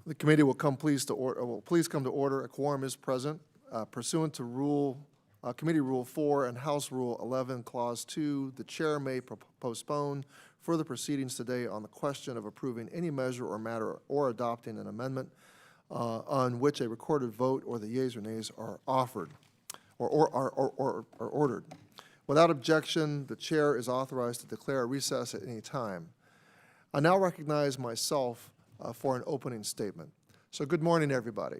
The committee will please come to order. A quorum is present. Pursuant to Committee Rule 4 and House Rule 11, Clause 2, the chair may postpone further proceedings today on the question of approving any measure or matter or adopting an amendment on which a recorded vote or the yeas or nays are offered or ordered. Without objection, the chair is authorized to declare a recess at any time. I now recognize myself for an opening statement. So good morning, everybody.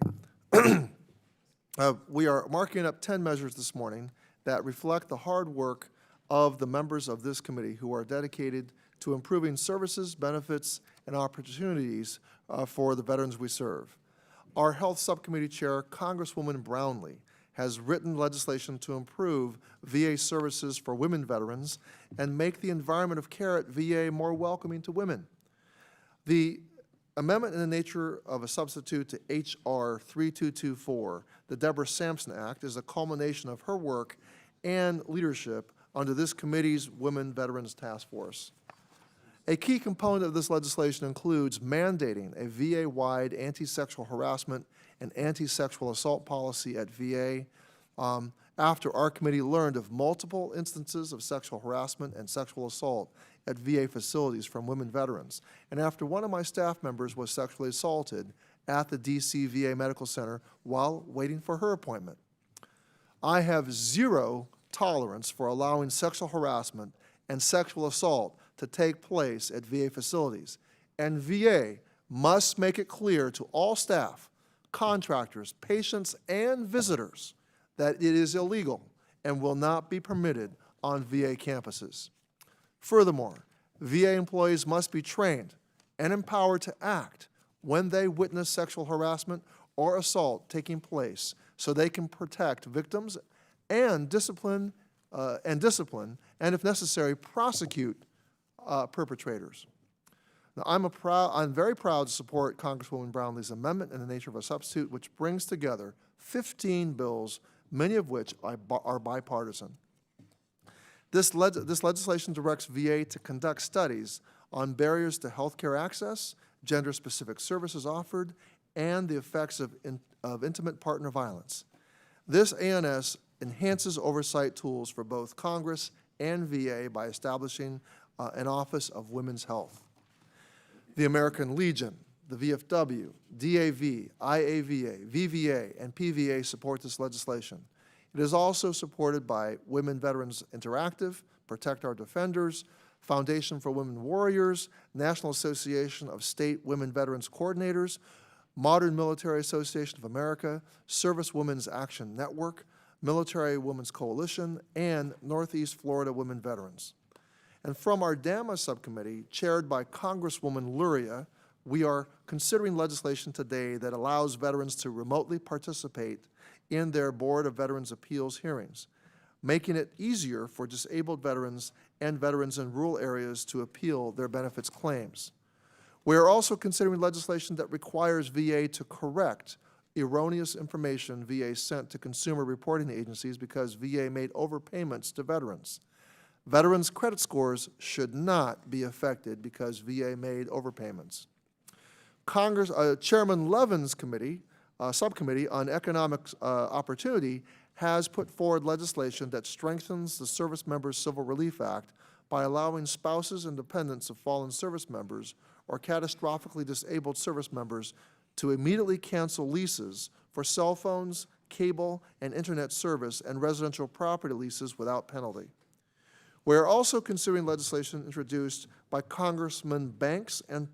We are marking up 10 measures this morning that reflect the hard work of the members of this committee who are dedicated to improving services, benefits, and opportunities for the veterans we serve. Our Health Subcommittee Chair, Congresswoman Brownlee, has written legislation to improve VA services for women veterans and make the environment of care at VA more welcoming to women. The amendment in the nature of a substitute to H.R. 3224, the Deborah Sampson Act, is a culmination of her work and leadership under this committee's Women Veterans Task Force. A key component of this legislation includes mandating a VA-wide anti-sexual harassment and anti-sexual assault policy at VA after our committee learned of multiple instances of sexual harassment and sexual assault at VA facilities from women veterans, and after one of my staff members was sexually assaulted at the DC VA Medical Center while waiting for her appointment. I have zero tolerance for allowing sexual harassment and sexual assault to take place at VA facilities, and VA must make it clear to all staff, contractors, patients, and visitors that it is illegal and will not be permitted on VA campuses. Furthermore, VA employees must be trained and empowered to act when they witness sexual harassment or assault taking place so they can protect victims and discipline, and if necessary, prosecute perpetrators. Now, I'm very proud to support Congresswoman Brownlee's amendment in the nature of a substitute, which brings together 15 bills, many of which are bipartisan. This legislation directs VA to conduct studies on barriers to health care access, gender-specific services offered, and the effects of intimate partner violence. This ANS enhances oversight tools for both Congress and VA by establishing an Office of Women's Health. The American Legion, the VFW, DAV, IAVA, VVA, and PVA support this legislation. It is also supported by Women Veterans Interactive, Protect Our Defenders, Foundation for Women Warriors, National Association of State Women Veterans Coordinators, Modern Military Association of America, Service Women's Action Network, Military Women's Coalition, and Northeast Florida Women Veterans. And from our DAMA subcommittee, chaired by Congresswoman Luria, we are considering legislation today that allows veterans to remotely participate in their Board of Veterans Appeals hearings, making it easier for disabled veterans and veterans in rural areas to appeal their benefits claims. We are also considering legislation that requires VA to correct erroneous information VA sent to consumer reporting agencies because VA made overpayments to veterans. Veterans' credit scores should not be affected because VA made overpayments. Chairman Levin's subcommittee on economic opportunity has put forward legislation that strengthens the Service Members Civil Relief Act by allowing spouses and dependents of fallen service members or catastrophically disabled service members to immediately cancel leases for cell phones, cable, and internet service and residential property leases without penalty. We are also considering legislation introduced by Congressmen Banks and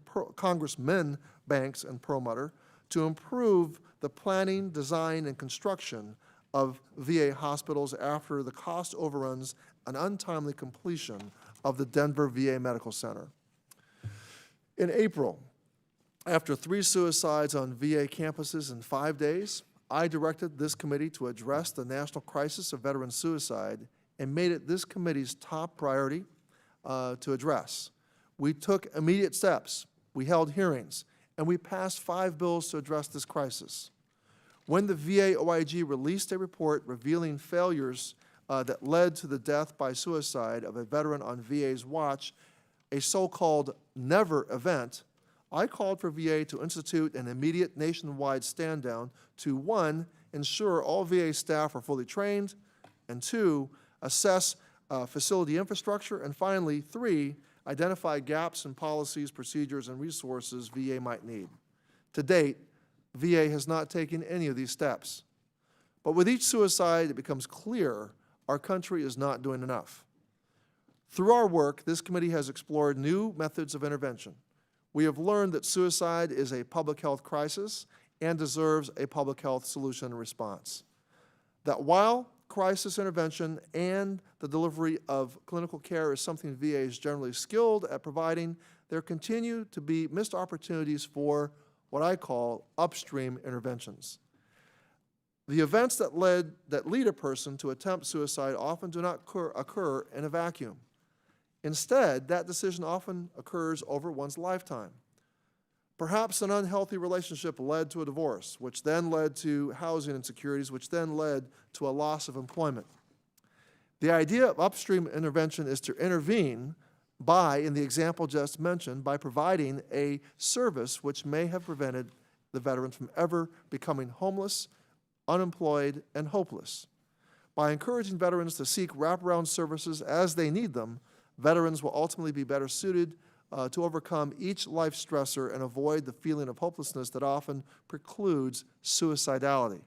Perlmutter to improve the planning, design, and construction of VA hospitals after the cost overruns and untimely completion of the Denver VA Medical Center. In April, after 3 suicides on VA campuses in 5 days, I directed this committee to address the national crisis of veteran suicide and made it this committee's top priority to address. We took immediate steps, we held hearings, and we passed 5 bills to address this crisis. When the VA OIG released a report revealing failures that led to the death by suicide of a veteran on VA's watch, a so-called never event, I called for VA to institute an immediate nationwide stand-down to, 1, ensure all VA staff are fully trained, and 2, assess facility infrastructure, and finally, 3, identify gaps in policies, procedures, and resources VA might need. To date, VA has not taken any of these steps. But with each suicide, it becomes clear our country is not doing enough. Through our work, this committee has explored new methods of intervention. We have learned that suicide is a public health crisis and deserves a public health solution and response. That while crisis intervention and the delivery of clinical care is something VA is generally skilled at providing, there continue to be missed opportunities for what I call upstream interventions. The events that lead a person to attempt suicide often do not occur in a vacuum. Instead, that decision often occurs over one's lifetime. Perhaps an unhealthy relationship led to a divorce, which then led to housing insecurities, which then led to a loss of employment. The idea of upstream intervention is to intervene by, in the example just mentioned, by providing a service which may have prevented the veteran from ever becoming homeless, unemployed, and hopeless. By encouraging veterans to seek wraparound services as they need them, veterans will ultimately be better suited to overcome each life stressor and avoid the feeling of hopelessness that often precludes suicidality.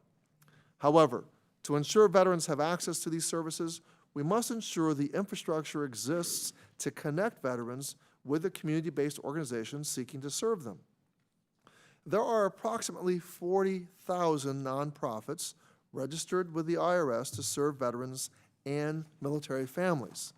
However, to ensure veterans have access to these services, we must ensure the infrastructure exists to connect veterans with the community-based organizations seeking to serve them. There are approximately 40,000 nonprofits registered with the IRS to serve veterans and military families.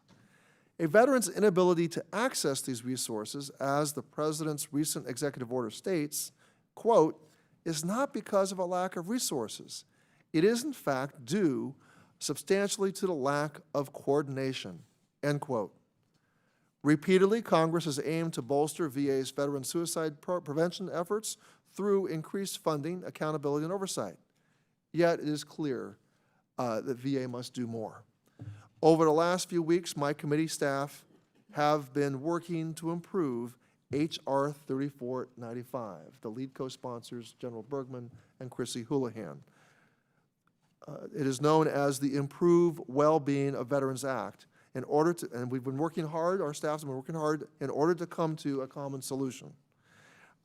A veteran's inability to access these resources, as the President's recent executive order states, quote, is not because of a lack of resources. It is, in fact, due substantially to the lack of coordination, end quote. Repeatedly, Congress has aimed to bolster VA's veteran suicide prevention efforts through increased funding, accountability, and oversight. Yet it is clear that VA must do more. Over the last few weeks, my committee staff have been working to improve H.R. 3495. The lead co-sponsors, General Bergman and Chrissy Houlihan. It is known as the Improve Well-Being of Veterans Act. And we've been working hard, our staff's been working hard in order to come to a common solution.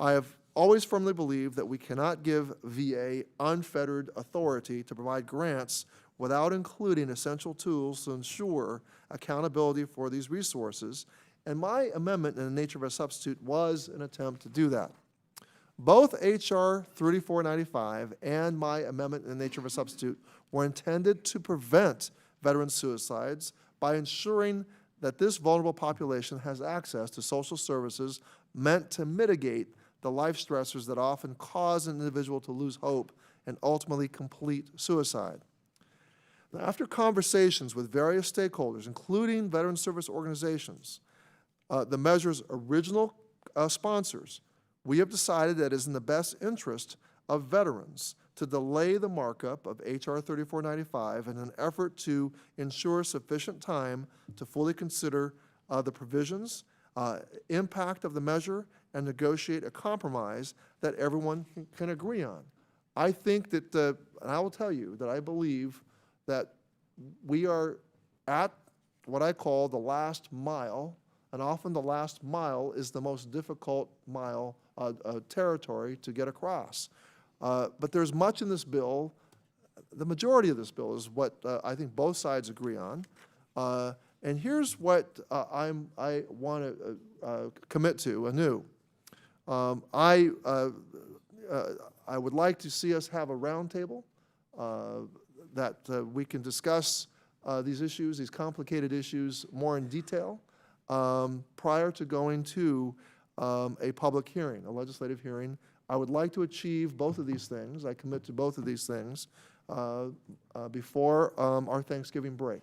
I have always firmly believed that we cannot give VA unfettered authority to provide grants without including essential tools to ensure accountability for these resources, and my amendment in the nature of a substitute was an attempt to do that. Both H.R. 3495 and my amendment in the nature of a substitute were intended to prevent veteran suicides by ensuring that this vulnerable population has access to social services meant to mitigate the life stressors that often cause an individual to lose hope and ultimately complete suicide. Now, after conversations with various stakeholders, including veteran service organizations, the measure's original sponsors, we have decided that it is in the best interest of veterans to delay the markup of H.R. 3495 in an effort to ensure sufficient time to fully consider the provisions, impact of the measure, and negotiate a compromise that everyone can agree on. I think that, and I will tell you that I believe that we are at what I call the last mile, and often the last mile is the most difficult mile territory to get across. But there's much in this bill, the majority of this bill is what I think both sides agree on. And here's what I want to commit to anew. I would like to see us have a roundtable that we can discuss these issues, these complicated issues, more in detail prior to going to a public hearing, a legislative hearing. I would like to achieve both of these things. I commit to both of these things before our Thanksgiving break.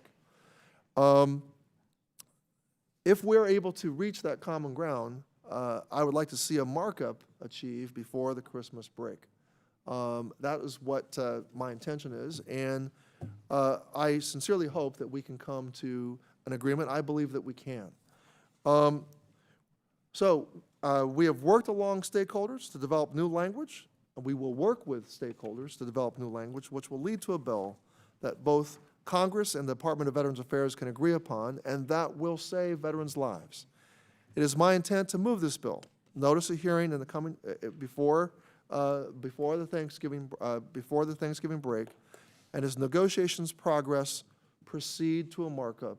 If we're able to reach that common ground, I would like to see a markup achieved before the Christmas break. That is what my intention is, and I sincerely hope that we can come to an agreement. I believe that we can. So we have worked along stakeholders to develop new language, and we will work with stakeholders to develop new language, which will lead to a bill that both Congress and the Department of Veterans Affairs can agree upon, and that will save veterans' lives. It is my intent to move this bill. Notice a hearing in the coming before the Thanksgiving break, and as negotiations progress, proceed to a markup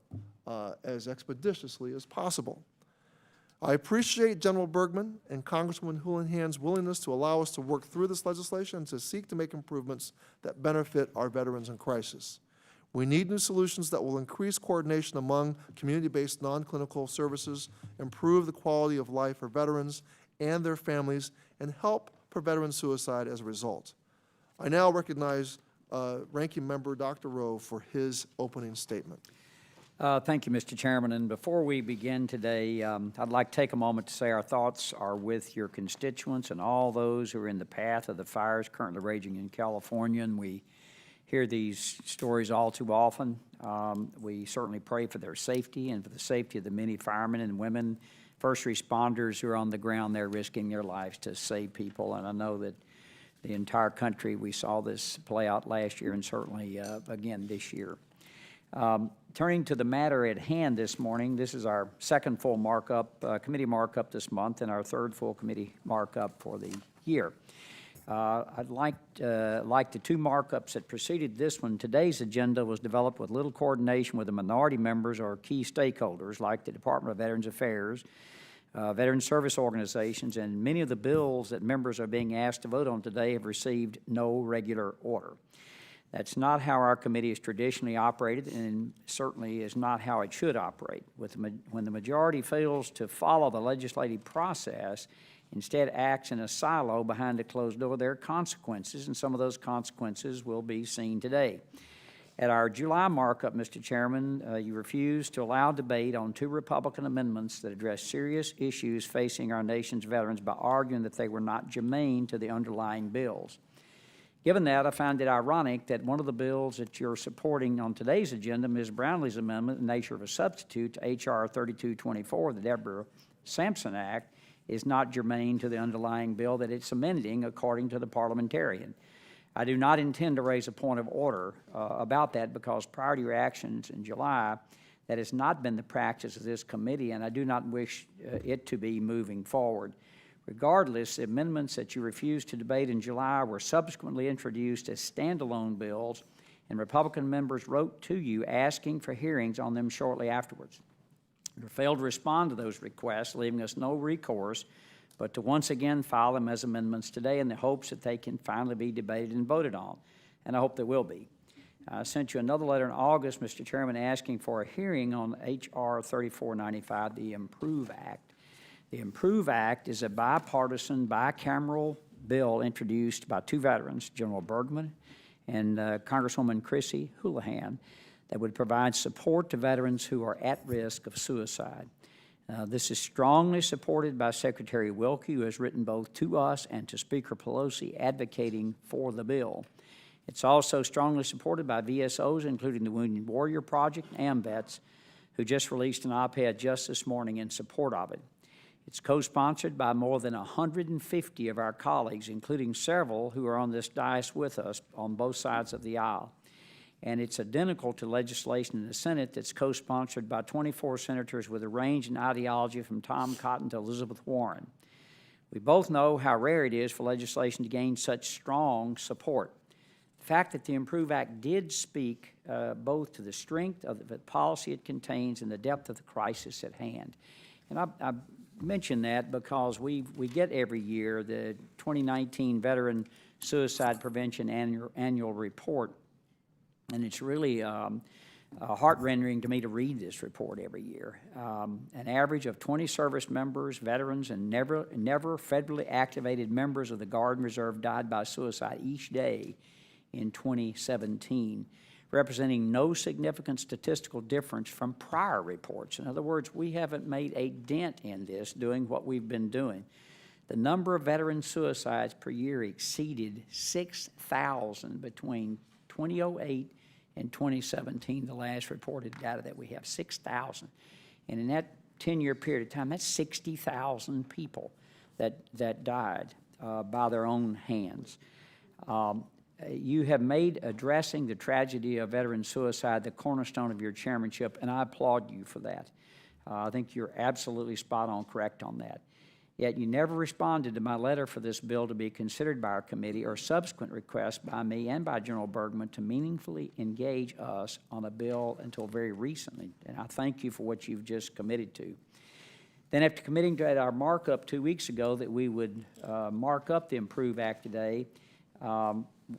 as expeditiously as possible. I appreciate General Bergman and Congresswoman Houlihan's willingness to allow us to work through this legislation and to seek to make improvements that benefit our veterans in crisis. We need new solutions that will increase coordination among community-based non-clinical services, improve the quality of life for veterans and their families, and help prevent veteran suicide as a result. I now recognize Ranking Member Dr. Rowe for his opening statement. Thank you, Mr. Chairman. And before we begin today, I'd like to take a moment to say our thoughts are with your constituents and all those who are in the path of the fires currently raging in California. And we hear these stories all too often. We certainly pray for their safety and for the safety of the many firemen and women, first responders who are on the ground there risking their lives to save people. And I know that the entire country, we saw this play out last year and certainly again this year. Turning to the matter at hand this morning, this is our second full markup, committee markup this month, and our third full committee markup for the year. I'd like the two markups that preceded this one. Today's agenda was developed with little coordination with the minority members or key stakeholders like the Department of Veterans Affairs, veteran service organizations, and many of the bills that members are being asked to vote on today have received no regular order. That's not how our committee has traditionally operated, and certainly is not how it should operate. When the majority fails to follow the legislative process, instead acts in a silo behind a closed door, there are consequences, and some of those consequences will be seen today. At our July markup, Mr. Chairman, you refused to allow debate on two Republican amendments that address serious issues facing our nation's veterans by arguing that they were not germane to the underlying bills. Given that, I find it ironic that one of the bills that you're supporting on today's agenda, Ms. Brownlee's amendment, in the nature of a substitute to H.R. 3224, the Deborah Sampson Act, is not germane to the underlying bill that it's amending, according to the parliamentarian. I do not intend to raise a point of order about that because prior to your actions in July, that has not been the practice of this committee, and I do not wish it to be moving forward. Regardless, the amendments that you refused to debate in July were subsequently introduced as standalone bills, and Republican members wrote to you asking for hearings on them shortly afterwards. You failed to respond to those requests, leaving us no recourse but to once again file them as amendments today in the hopes that they can finally be debated and voted on, and I hope they will be. I sent you another letter in August, Mr. Chairman, asking for a hearing on H.R. 3495, the Improve Act. The Improve Act is a bipartisan, bicameral bill introduced by two veterans, General Bergman and Congresswoman Chrissy Houlihan, that would provide support to veterans who are at risk of suicide. This is strongly supported by Secretary Wilkie, who has written both to us and to Speaker Pelosi advocating for the bill. It's also strongly supported by VSOs, including the Wounded Warrior Project and AMVETS, who just released an op-ed just this morning in support of it. It's co-sponsored by more than 150 of our colleagues, including several who are on this dais with us on both sides of the aisle. And it's identical to legislation in the Senate that's co-sponsored by 24 senators with a range in ideology from Tom Cotton to Elizabeth Warren. We both know how rare it is for legislation to gain such strong support. The fact that the Improve Act did speak both to the strength of the policy it contains and the depth of the crisis at hand. And I mention that because we get every year the 2019 Veteran Suicide Prevention Annual Report, and it's really heart-rendering to me to read this report every year. An average of 20 service members, veterans, and never federally activated members of the Guard and Reserve died by suicide each day in 2017. Representing no significant statistical difference from prior reports. In other words, we haven't made a dent in this doing what we've been doing. The number of veteran suicides per year exceeded 6,000 between 2008 and 2017, the last reported data that we have, 6,000. And in that 10-year period of time, that's 60,000 people that died by their own hands. You have made addressing the tragedy of veteran suicide the cornerstone of your chairmanship, and I applaud you for that. I think you're absolutely spot on correct on that. Yet you never responded to my letter for this bill to be considered by our committee or subsequent requests by me and by General Bergman to meaningfully engage us on a bill until very recently. And I thank you for what you've just committed to. Then after committing to at our markup 2 weeks ago that we would mark up the Improve Act today,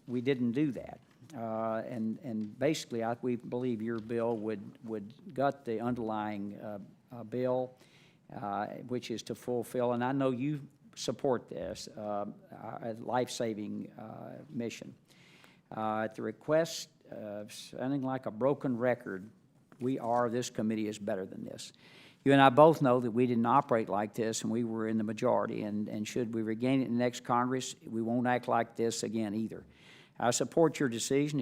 we didn't do that. And basically, we believe your bill would gut the underlying bill, which is to fulfill, and I know you support this, a life-saving mission. At the request of sounding like a broken record, this committee is better than this. You and I both know that we didn't operate like this, and we were in the majority, and should we regain it in the next Congress, we won't act like this again either. I support your decision,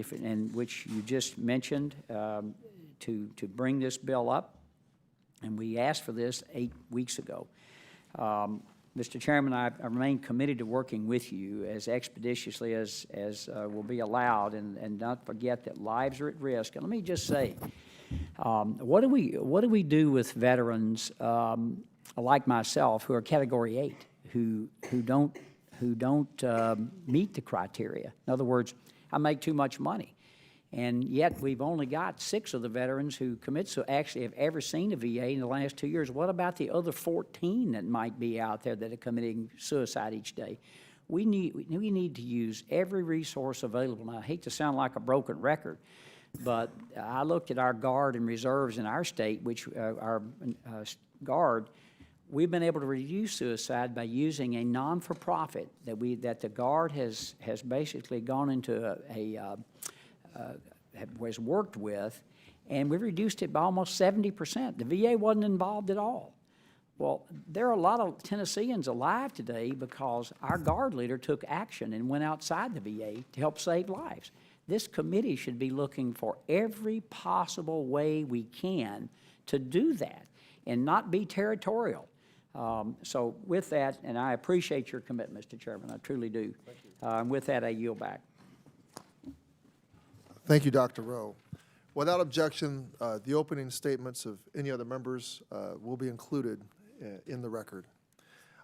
which you just mentioned, to bring this bill up, and we asked for this 8 weeks ago. Mr. Chairman, I remain committed to working with you as expeditiously as will be allowed, and not forget that lives are at risk. And let me just say, what do we do with veterans like myself who are Category 8, who don't meet the criteria? In other words, I make too much money. And yet we've only got 6 of the veterans who actually have ever seen a VA in the last 2 years. What about the other 14 that might be out there that are committing suicide each day? We need to use every resource available. Now, I hate to sound like a broken record, but I looked at our Guard and reserves in our state, which our Guard, we've been able to reduce suicide by using a non-for-profit that the Guard has basically gone into was worked with, and we reduced it by almost 70%. The VA wasn't involved at all. Well, there are a lot of Tennesseans alive today because our Guard leader took action and went outside the VA to help save lives. This committee should be looking for every possible way we can to do that and not be territorial. So with that, and I appreciate your commitment, Mr. Chairman, I truly do. With that, I yield back. Thank you, Dr. Rowe. Without objection, the opening statements of any other members will be included in the record.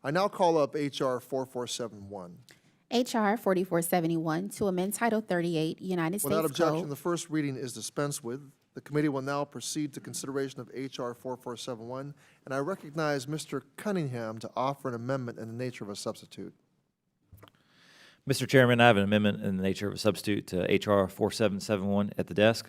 I now call up H.R. 4471. H.R. 4471 to amend Title 38 United States Without objection, Code. the first reading is dispensed with. The committee will now proceed to consideration of H.R. 4471, and I recognize Mr. Cunningham to offer an amendment in the nature of a substitute. Mr. Chairman, I have an amendment in the nature of a substitute to H.R. 4771 at the desk.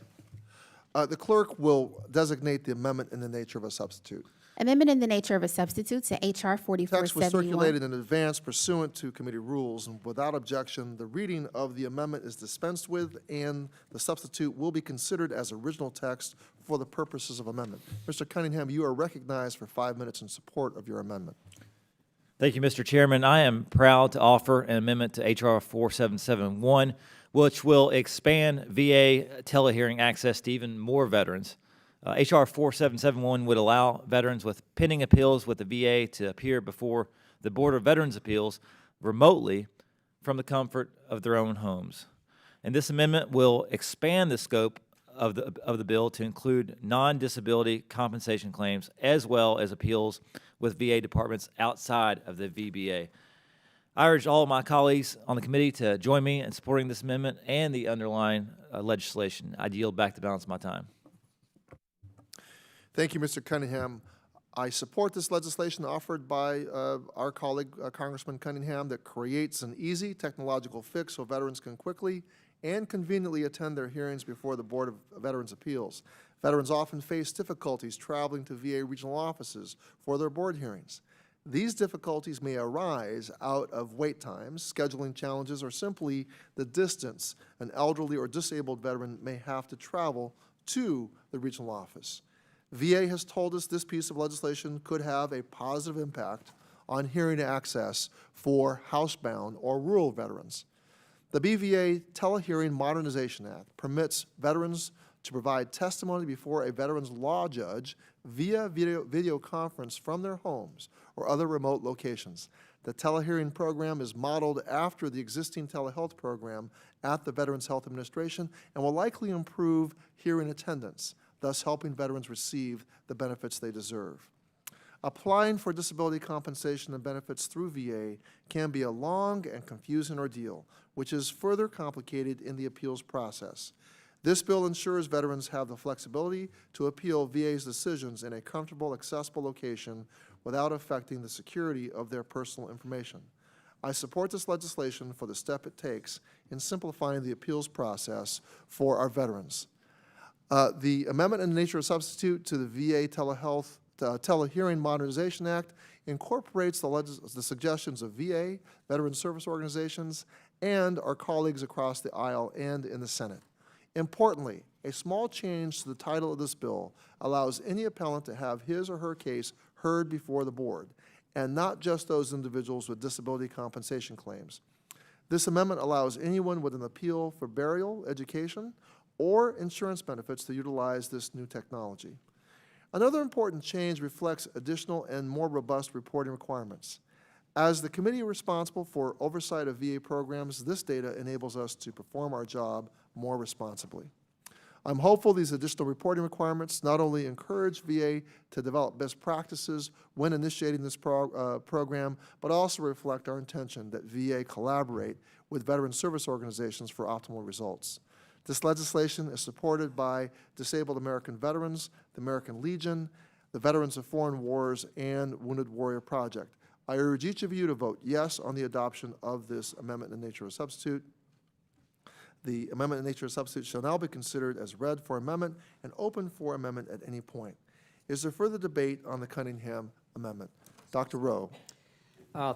The clerk will designate the amendment in the nature of a substitute. Amendment in the nature of a substitute to H.R. Text was 4471. circulated in advance pursuant to committee rules, and without objection, the reading of the amendment is dispensed with, and the substitute will be considered as original text for the purposes of amendment. Mr. Cunningham, you are recognized for 5 minutes in support of your amendment. Thank you, Mr. Chairman. I am proud to offer an amendment to H.R. 4771, which will expand VA telehearing access to even more veterans. H.R. 4771 would allow veterans with pending appeals with the VA to appear before the Board of Veterans' Appeals remotely from the comfort of their own homes. And this amendment will expand the scope of the bill to include non-disability compensation claims as well as appeals with VA departments outside of the VBA. I urge all of my colleagues on the committee to join me in supporting this amendment and the underlying legislation. I yield back the balance of my time. Thank you, Mr. Cunningham. I support this legislation offered by our colleague, Congressman Cunningham, that creates an easy technological fix so veterans can quickly and conveniently attend their hearings before the Board of Veterans' Appeals. Veterans often face difficulties traveling to VA regional offices for their board hearings. These difficulties may arise out of wait times, scheduling challenges, or simply the distance an elderly or disabled veteran may have to travel to the regional office. VA has told us this piece of legislation could have a positive impact on hearing access for housebound or rural veterans. The BVA Telehearing Modernization Act permits veterans to provide testimony before a veteran's law judge via video conference from their homes or other remote locations. The telehearing program is modeled after the existing telehealth program at the Veterans Health Administration and will likely improve hearing attendance, thus helping veterans receive the benefits they deserve. Applying for disability compensation and benefits through VA can be a long and confusing ordeal, which is further complicated in the appeals process. This bill ensures veterans have the flexibility to appeal VA's decisions in a comfortable, accessible location without affecting the security of their personal information. I support this legislation for the step it takes in simplifying the appeals process for our veterans. The amendment in the nature of substitute to the VA Telehearing Modernization Act incorporates the suggestions of VA, veteran service organizations, and our colleagues across the aisle and in the Senate. Importantly, a small change to the title of this bill allows any appellant to have his or her case heard before the board, and not just those individuals with disability compensation claims. This amendment allows anyone with an appeal for burial, education, or insurance benefits to utilize this new technology. Another important change reflects additional and more robust reporting requirements. As the committee responsible for oversight of VA programs, this data enables us to perform our job more responsibly. I'm hopeful these additional reporting requirements not only encourage VA to develop best practices when initiating this program, but also reflect our intention that VA collaborate with veteran service organizations for optimal results. This legislation is supported by Disabled American Veterans, the American Legion, the Veterans of Foreign Wars, and Wounded Warrior Project. I urge each of you to vote yes on the adoption of this amendment in nature of substitute. The amendment in nature of substitute shall now be considered as read for amendment and open for amendment at any point. Is there further debate on the Cunningham amendment? Dr. Rowe.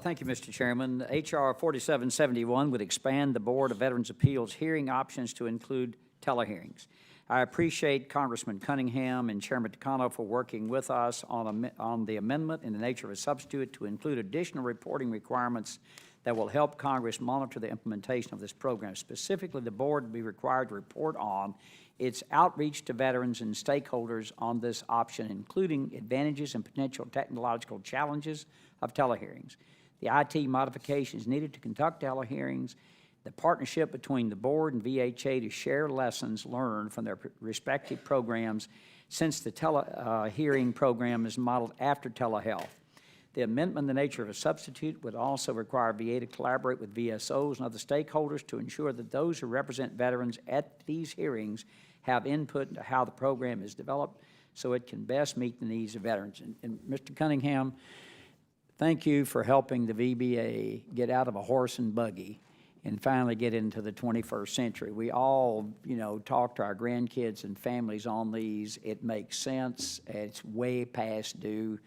Thank you, Mr. Chairman. H.R. 4771 would expand the Board of Veterans' Appeals hearing options to include telehearings. I appreciate Congressman Cunningham and Chairman Takano for working with us on the amendment in the nature of a substitute to include additional reporting requirements that will help Congress monitor the implementation of this program. Specifically, the board will be required to report on its outreach to veterans and stakeholders on this option, including advantages and potential technological challenges of telehearings, the IT modifications needed to conduct telehearings, the partnership between the board and VHA to share lessons learned from their respective programs since the telehearing program is modeled after telehealth. The amendment in the nature of a substitute would also require VA to collaborate with VSOs and other stakeholders to ensure that those who represent veterans at these hearings have input into how the program is developed so it can best meet the needs of veterans. And Mr. Cunningham, thank you for helping the VBA get out of a horse and buggy and finally get into the 21st century. We all, talk to our grandkids and families on these. It makes sense. It's way past due.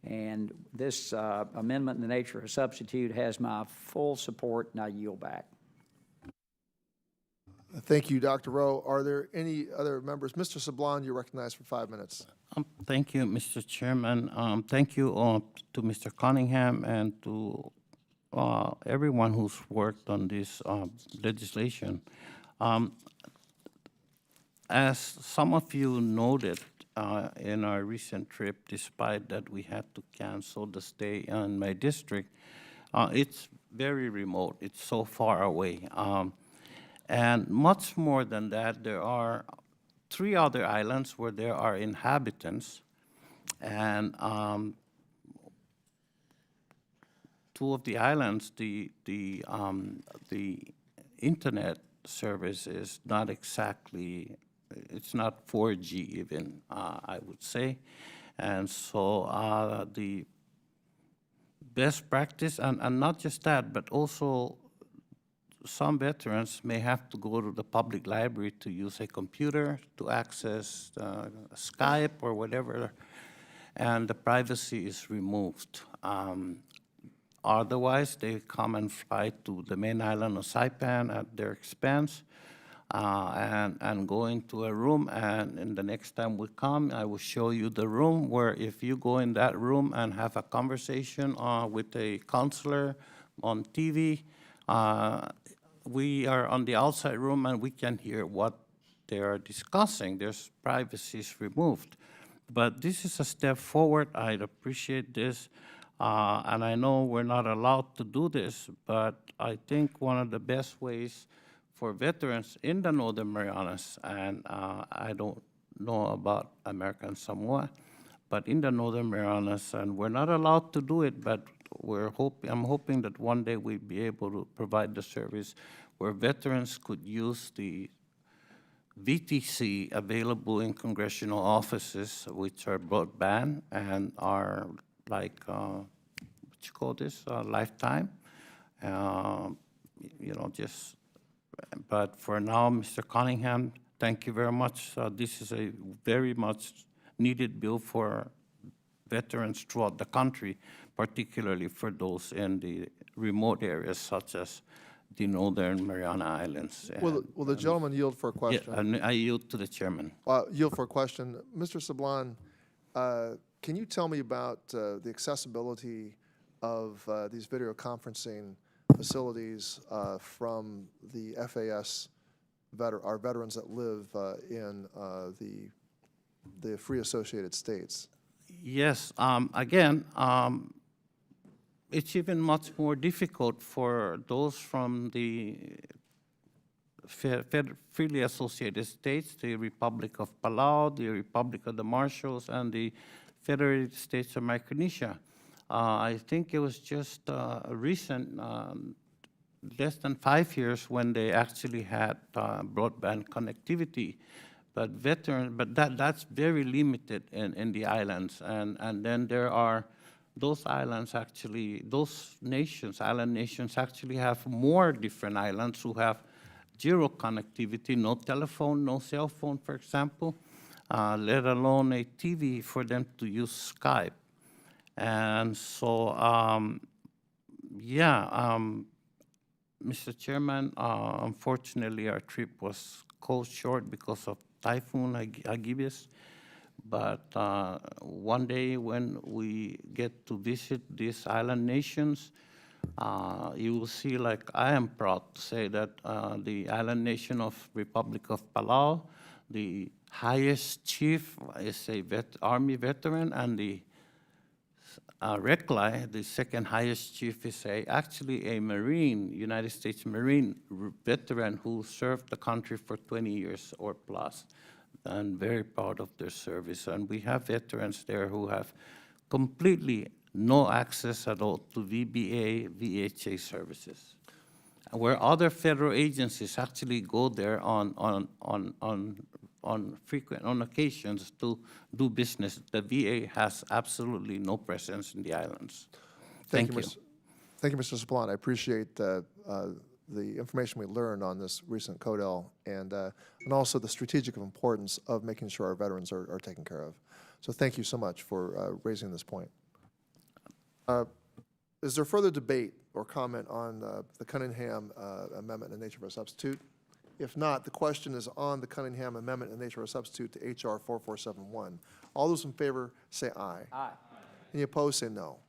And this amendment in the nature of a substitute has my full support, and I yield back. Thank you, Dr. Rowe. Are there any other members? Mr. Sablon, you're recognized for 5 minutes. Thank you, Mr. Chairman. Thank you to Mr. Cunningham and to everyone who's worked on this legislation. As some of you noted, in our recent trip, despite that we had to cancel the stay in my district, it's very remote. It's so far away. And much more than that, there are 3 other islands where there are inhabitants, and 2 of the islands, the internet service is not exactly, it's not 4G even, I would say. And so the best practice, and not just that, but also some veterans may have to go to the public library to use a computer to access Skype or whatever, and the privacy is removed. Otherwise, they come and fly to the main island of Saipan at their expense and go into a room, and the next time we come, I will show you the room where if you go in that room and have a conversation with a counselor on TV, we are on the outside room and we can hear what they are discussing, there's privacy is removed. But this is a step forward. I'd appreciate this. And I know we're not allowed to do this, but I think one of the best ways for veterans in the Northern Marianas, and I don't know about American Samoa, but in the Northern Marianas, and we're not allowed to do it, but I'm hoping that one day we'll be able to provide the service where veterans could use the VTC available in congressional offices, which are broadband and are like, what you call this, lifetime. But for now, Mr. Cunningham, thank you very much. This is a very much needed bill for veterans throughout the country, particularly for those in the remote areas such as the Northern Mariana Islands. Will the gentleman yield for a Yeah, question? and I yield to the chairman. Yield for a question. Mr. Sablan, can you tell me about the accessibility of these video conferencing facilities from the FAS, our veterans that live in the Free Associated States? Yes, again, it's even much more difficult for those from the freely associated states, the Republic of Palau, the Republic of the Marshalls, and the Federated States of Micronesia. I think it was just recent, less than 5 years, when they actually had broadband connectivity. But that's very limited in the islands. And then there are those islands actually, those nations, island nations actually have more different islands who have zero connectivity, no telephone, no cell phone, for example, let alone a TV for them to use Skype. And so, Mr. Chairman, unfortunately, our trip was cut short because of Typhoon Agibis. But one day when we get to visit these island nations, you will see, like, I am proud to say that the island nation of Republic of Palau, the highest chief is a Army veteran, and the Reklai, the second highest chief, is actually a Marine, United States Marine veteran who served the country for 20 years or plus. And very proud of their service. And we have veterans there who have completely no access at all to VBA, VHA services, where other federal agencies actually go there on occasions to do business. The VA has absolutely no presence in the islands. Thank you. Thank you, Mr. Sablan. I appreciate the information we learned on this recent CODEL and also the strategic importance of making sure our veterans are taken care of. So thank you so much for raising this point. Is there further debate or comment on the Cunningham Amendment in nature of a substitute? If not, the question is on the Cunningham Amendment in nature of a substitute to H.R. 4471. All those in favor say aye. Aye. Any opposed say no.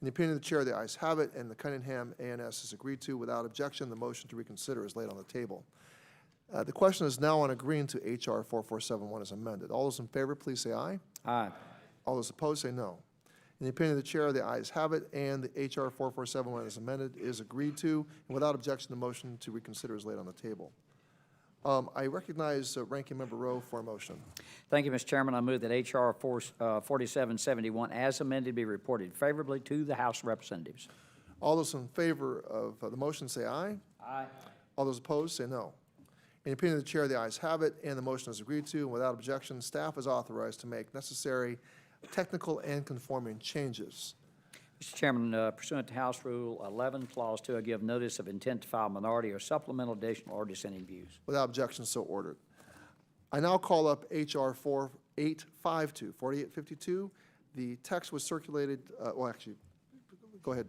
In the opinion of the chair, the ayes have it, and the Cunningham ANS is agreed to. Without objection, the motion to reconsider is laid on the table. The question is now on agreeing to H.R. 4471 as amended. All those in favor, please say aye. Aye. All those opposed say no. In the opinion of the chair, the ayes have it, and the H.R. 4471 as amended is agreed to. And without objection, the motion to reconsider is laid on the table. I recognize Ranking Member Rowe for a motion. Thank you, Mr. Chairman. I move that H.R. 4771 as amended be reported favorably to the House of Representatives. All those in favor of the motion say aye. Aye. All those opposed say no. In the opinion of the chair, the ayes have it, and the motion is agreed to. And without objection, staff is authorized to make necessary technical and conforming changes. Mr. Chairman, pursuant to House Rule 11, Clause 2, I give notice of intent to file minority or supplemental, additional, or dissenting views. Without objection, so ordered. I now call up H.R. 4852. The text was circulated, go ahead.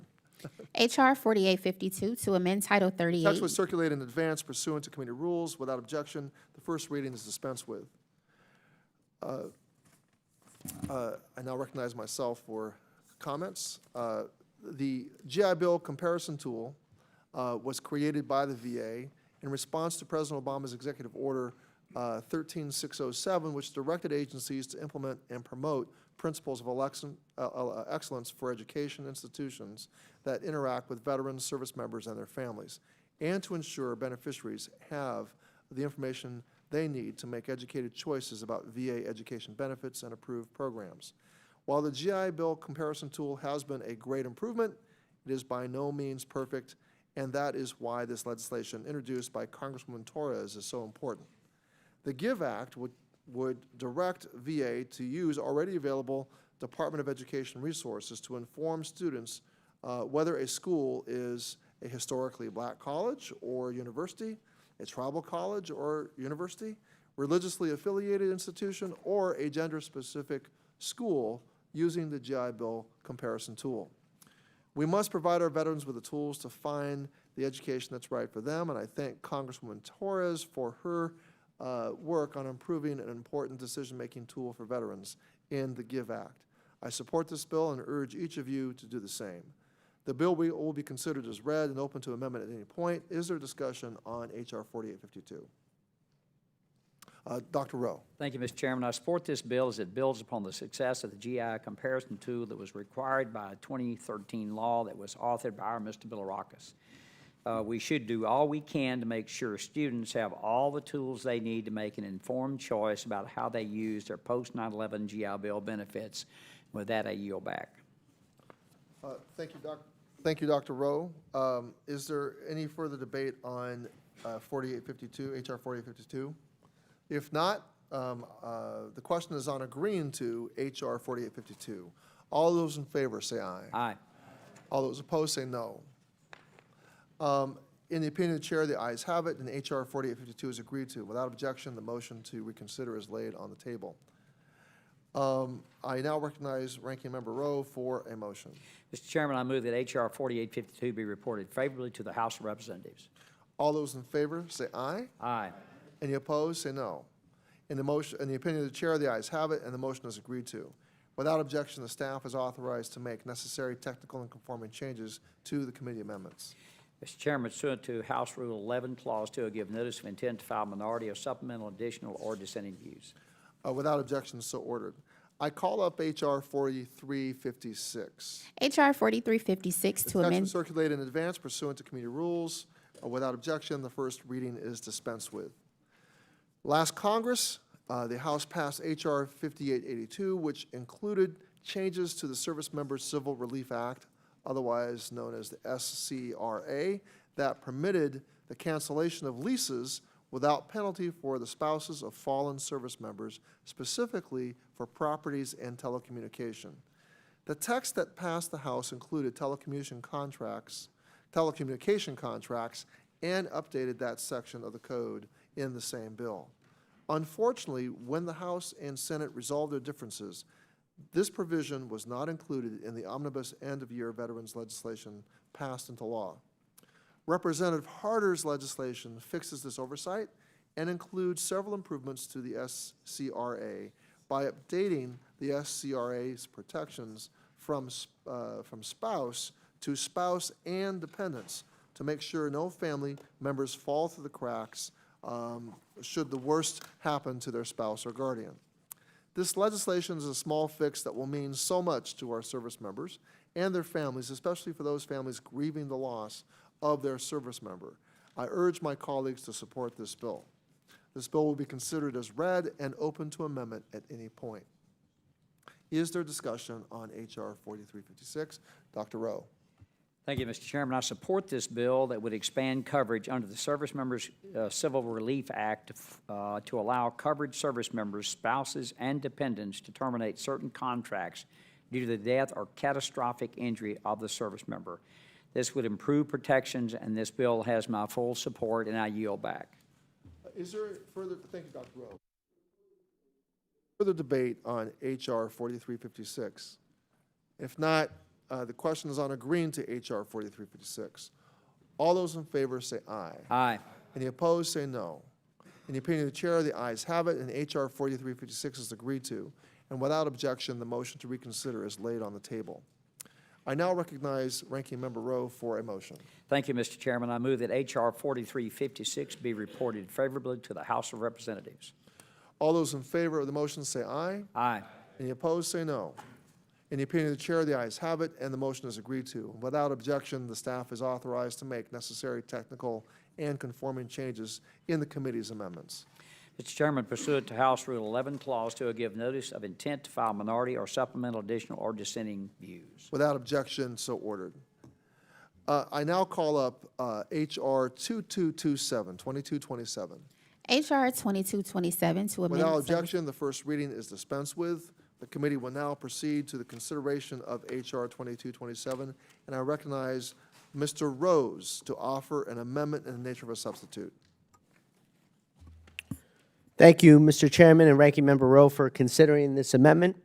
H.R. 4852 to amend Title 38. Text was circulated in advance pursuant to committee rules. Without objection, the first reading is dispensed with. I now recognize myself for comments. The GI Bill comparison tool was created by the VA in response to President Obama's executive order 13607, which directed agencies to implement and promote principles of excellence for education institutions that interact with veterans, service members, and their families, and to ensure beneficiaries have the information they need to make educated choices about VA education benefits and approved programs. While the GI Bill comparison tool has been a great improvement, it is by no means perfect, and that is why this legislation introduced by Congresswoman Torres is so important. The GIVE Act would direct VA to use already available Department of Education resources to inform students whether a school is a historically black college or university, a tribal college or university, religiously affiliated institution, or a gender-specific school using the GI Bill comparison tool. We must provide our veterans with the tools to find the education that's right for them, and I thank Congresswoman Torres for her work on improving an important decision-making tool for veterans in the GIVE Act. I support this bill and urge each of you to do the same. The bill will be considered as read and open to amendment at any point. Is there discussion on H.R. 4852? Dr. Rowe. Thank you, Mr. Chairman. I support this bill as it builds upon the success of the GI comparison tool that was required by a 2013 law that was authored by our Mr. Bilirakis. We should do all we can to make sure students have all the tools they need to make an informed choice about how they use their post-9/11 GI Bill benefits. With that, I yield back. Thank you, Dr. Rowe. Is there any further debate on 4852, H.R. 4852? If not, the question is on agreeing to H.R. 4852. All those in favor say aye. Aye. All those opposed say no. In the opinion of the chair, the ayes have it, and H.R. 4852 is agreed to. Without objection, the motion to reconsider is laid on the table. I now recognize Ranking Member Rowe for a motion. Mr. Chairman, I move that H.R. 4852 be reported favorably to the House of Representatives. All those in favor say aye. Aye. Any opposed say no. In the opinion of the chair, the ayes have it, and the motion is agreed to. Without objection, the staff is authorized to make necessary technical and conforming changes to the committee amendments. Mr. Chairman, pursuant to House Rule 11, Clause 2, I give notice of intent to file minority or supplemental, additional, or dissenting views. Without objection, so ordered. I call up H.R. 4356. H.R. 4356 to It's been amend. circulated in advance pursuant to committee rules. Without objection, the first reading is dispensed with. Last Congress, the House passed H.R. 5882, which included changes to the Service Members Civil Relief Act, otherwise known as the SCRA, that permitted the cancellation of leases without penalty for the spouses of fallen service members, specifically for properties and telecommunication. The text that passed the House included telecommunication contracts, and updated that section of the code in the same bill. Unfortunately, when the House and Senate resolved their differences, this provision was not included in the omnibus end-of-year veterans legislation passed into law. Representative Harder's legislation fixes this oversight and includes several improvements to the SCRA by updating the SCRA's protections from spouse to spouse and dependents to make sure no family members fall through the cracks should the worst happen to their spouse or guardian. This legislation is a small fix that will mean so much to our service members and their families, especially for those families grieving the loss of their service member. I urge my colleagues to support this bill. This bill will be considered as read and open to amendment at any point. Is there discussion on H.R. 4356? Dr. Rowe. Thank you, Mr. Chairman. I support this bill that would expand coverage under the Service Members Civil Relief Act to allow covered service members, spouses, and dependents to terminate certain contracts due to the death or catastrophic injury of the service member. This would improve protections, and this bill has my full support, and I yield back. Is there further, thank you, Dr. Rowe. Further debate on H.R. 4356? If not, the question is on agreeing to H.R. 4356. All those in favor say aye. Aye. Any opposed say no. In the opinion of the chair, the ayes have it, and H.R. 4356 is agreed to. And without objection, the motion to reconsider is laid on the table. I now recognize Ranking Member Rowe for a motion. Thank you, Mr. Chairman. I move that H.R. 4356 be reported favorably to the House of Representatives. All those in favor of the motion say aye. Aye. Any opposed, say no. In the opinion of the chair, the ayes have it, and the motion is agreed to. Without objection, the staff is authorized to make necessary technical and conforming changes in the committee's amendments. Mr. Chairman, pursuant to House Rule 11, Clause 2, I give notice of intent to file minority or supplemental additional or dissenting views. Without objection, so ordered. I now call up H.R. 2227. H.R. 2227 to amend. Without service- objection, the first reading is dispensed with. The committee will now proceed to the consideration of H.R. 2227, and I recognize Mr. Rose to offer an amendment in the nature of a substitute. Thank you, Mr. Chairman and Ranking Member Rowe, for considering this amendment.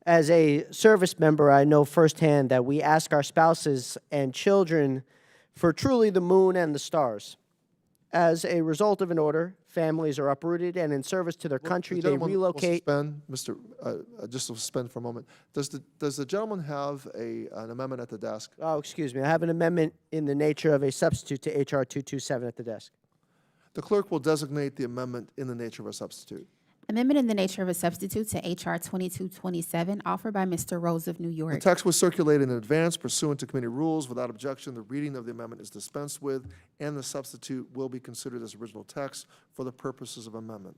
As a service member, I know firsthand that we ask our spouses and children for truly the moon and the stars. As a result of an order, families are uprooted, and in service to their country, The they gentleman will relocate. suspend, just to suspend for a moment. Does the gentleman have an amendment at the desk? Oh, excuse me. I have an amendment in the nature of a substitute to H.R. 227 at the desk. The clerk will designate the amendment in the nature of a substitute. Amendment in the nature of a substitute to H.R. 2227, offered by Mr. Rose of New The York. text was circulated in advance pursuant to committee rules. Without objection, the reading of the amendment is dispensed with, and the substitute will be considered as original text for the purposes of amendment.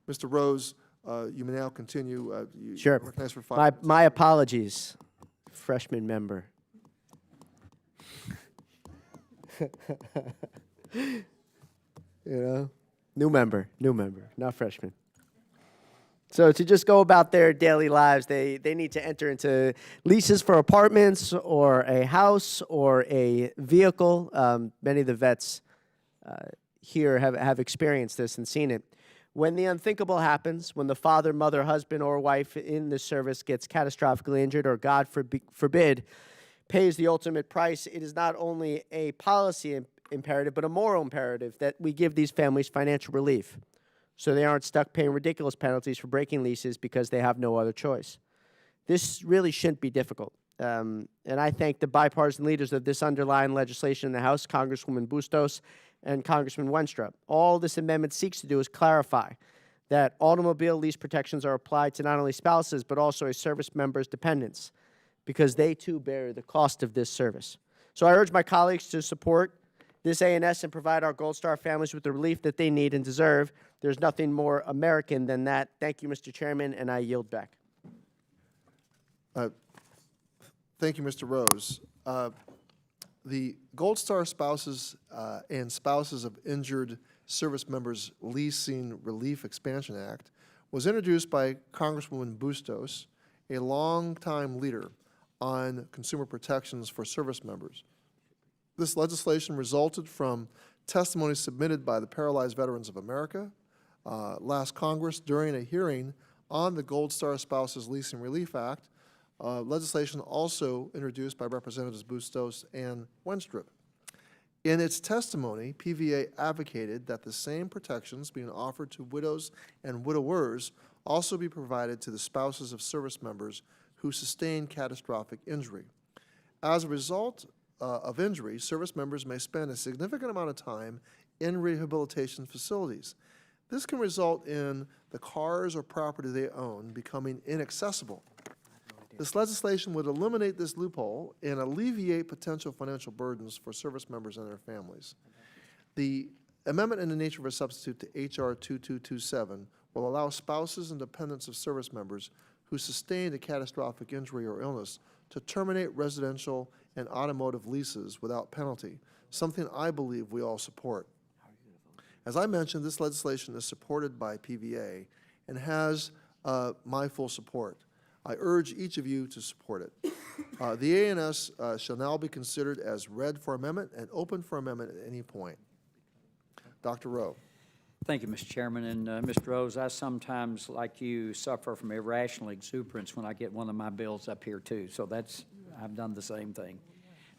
Mr. Rose, you may now continue. Sure. Recognized for 5 minutes. My apologies, freshman member. New member, not freshman. So to just go about their daily lives, they need to enter into leases for apartments or a house or a vehicle. Many of the vets here have experienced this and seen it. When the unthinkable happens, when the father, mother, husband, or wife in the service gets catastrophically injured or, God forbid, pays the ultimate price, it is not only a policy imperative, but a moral imperative that we give these families financial relief so they aren't stuck paying ridiculous penalties for breaking leases because they have no other choice. This really shouldn't be difficult. And I thank the bipartisan leaders of this underlying legislation in the House, Congresswoman Bustos and Congressman Wenstra. All this amendment seeks to do is clarify that automobile lease protections are applied to not only spouses, but also a service member's dependents, because they too bear the cost of this service. So I urge my colleagues to support this A&S and provide our Gold Star families with the relief that they need and deserve. There's nothing more American than that. Thank you, Mr. Chairman, and I yield back. Thank you, Mr. Rose. The Gold Star Spouses and Spouses of Injured Service Members Leasing Relief Expansion Act was introduced by Congresswoman Bustos, a longtime leader on consumer protections for service members. This legislation resulted from testimony submitted by the Paralyzed Veterans of America last Congress during a hearing on the Gold Star Spouses Leasing Relief Act, legislation also introduced by Representatives Bustos and Wenstrup. In its testimony, PVA advocated that the same protections being offered to widows and widowers also be provided to the spouses of service members who sustain catastrophic injury. As a result of injury, service members may spend a significant amount of time in rehabilitation facilities. This can result in the cars or property they own becoming inaccessible. This legislation would eliminate this loophole and alleviate potential financial burdens for service members and their families. The amendment in the nature of a substitute to H.R. 2227 will allow spouses and dependents of service members who sustained a catastrophic injury or illness to terminate residential and automotive leases without penalty, something I believe we all support. As I mentioned, this legislation is supported by PVA and has my full support. I urge each of you to support it. The A&S shall now be considered as read for amendment and open for amendment at any point. Dr. Rowe. Thank you, Mr. Chairman. And Mr. Rose, I sometimes, like you, suffer from irrational exuberance when I get one of my bills up here, too. So I've done the same thing.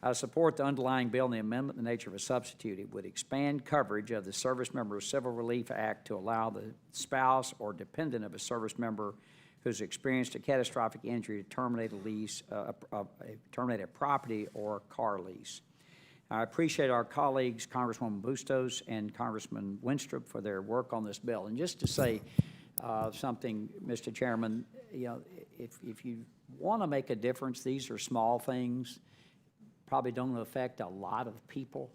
I support the underlying bill and the amendment in the nature of a substitute. It would expand coverage of the Service Member Civil Relief Act to allow the spouse or dependent of a service member who's experienced a catastrophic injury to terminate a lease, terminate a property or car lease. I appreciate our colleagues, Congresswoman Bustos and Congressman Winstrup, for their work on this bill. And just to say something, Mr. Chairman, you know, if you want to make a difference, these are small things, probably don't affect a lot of people,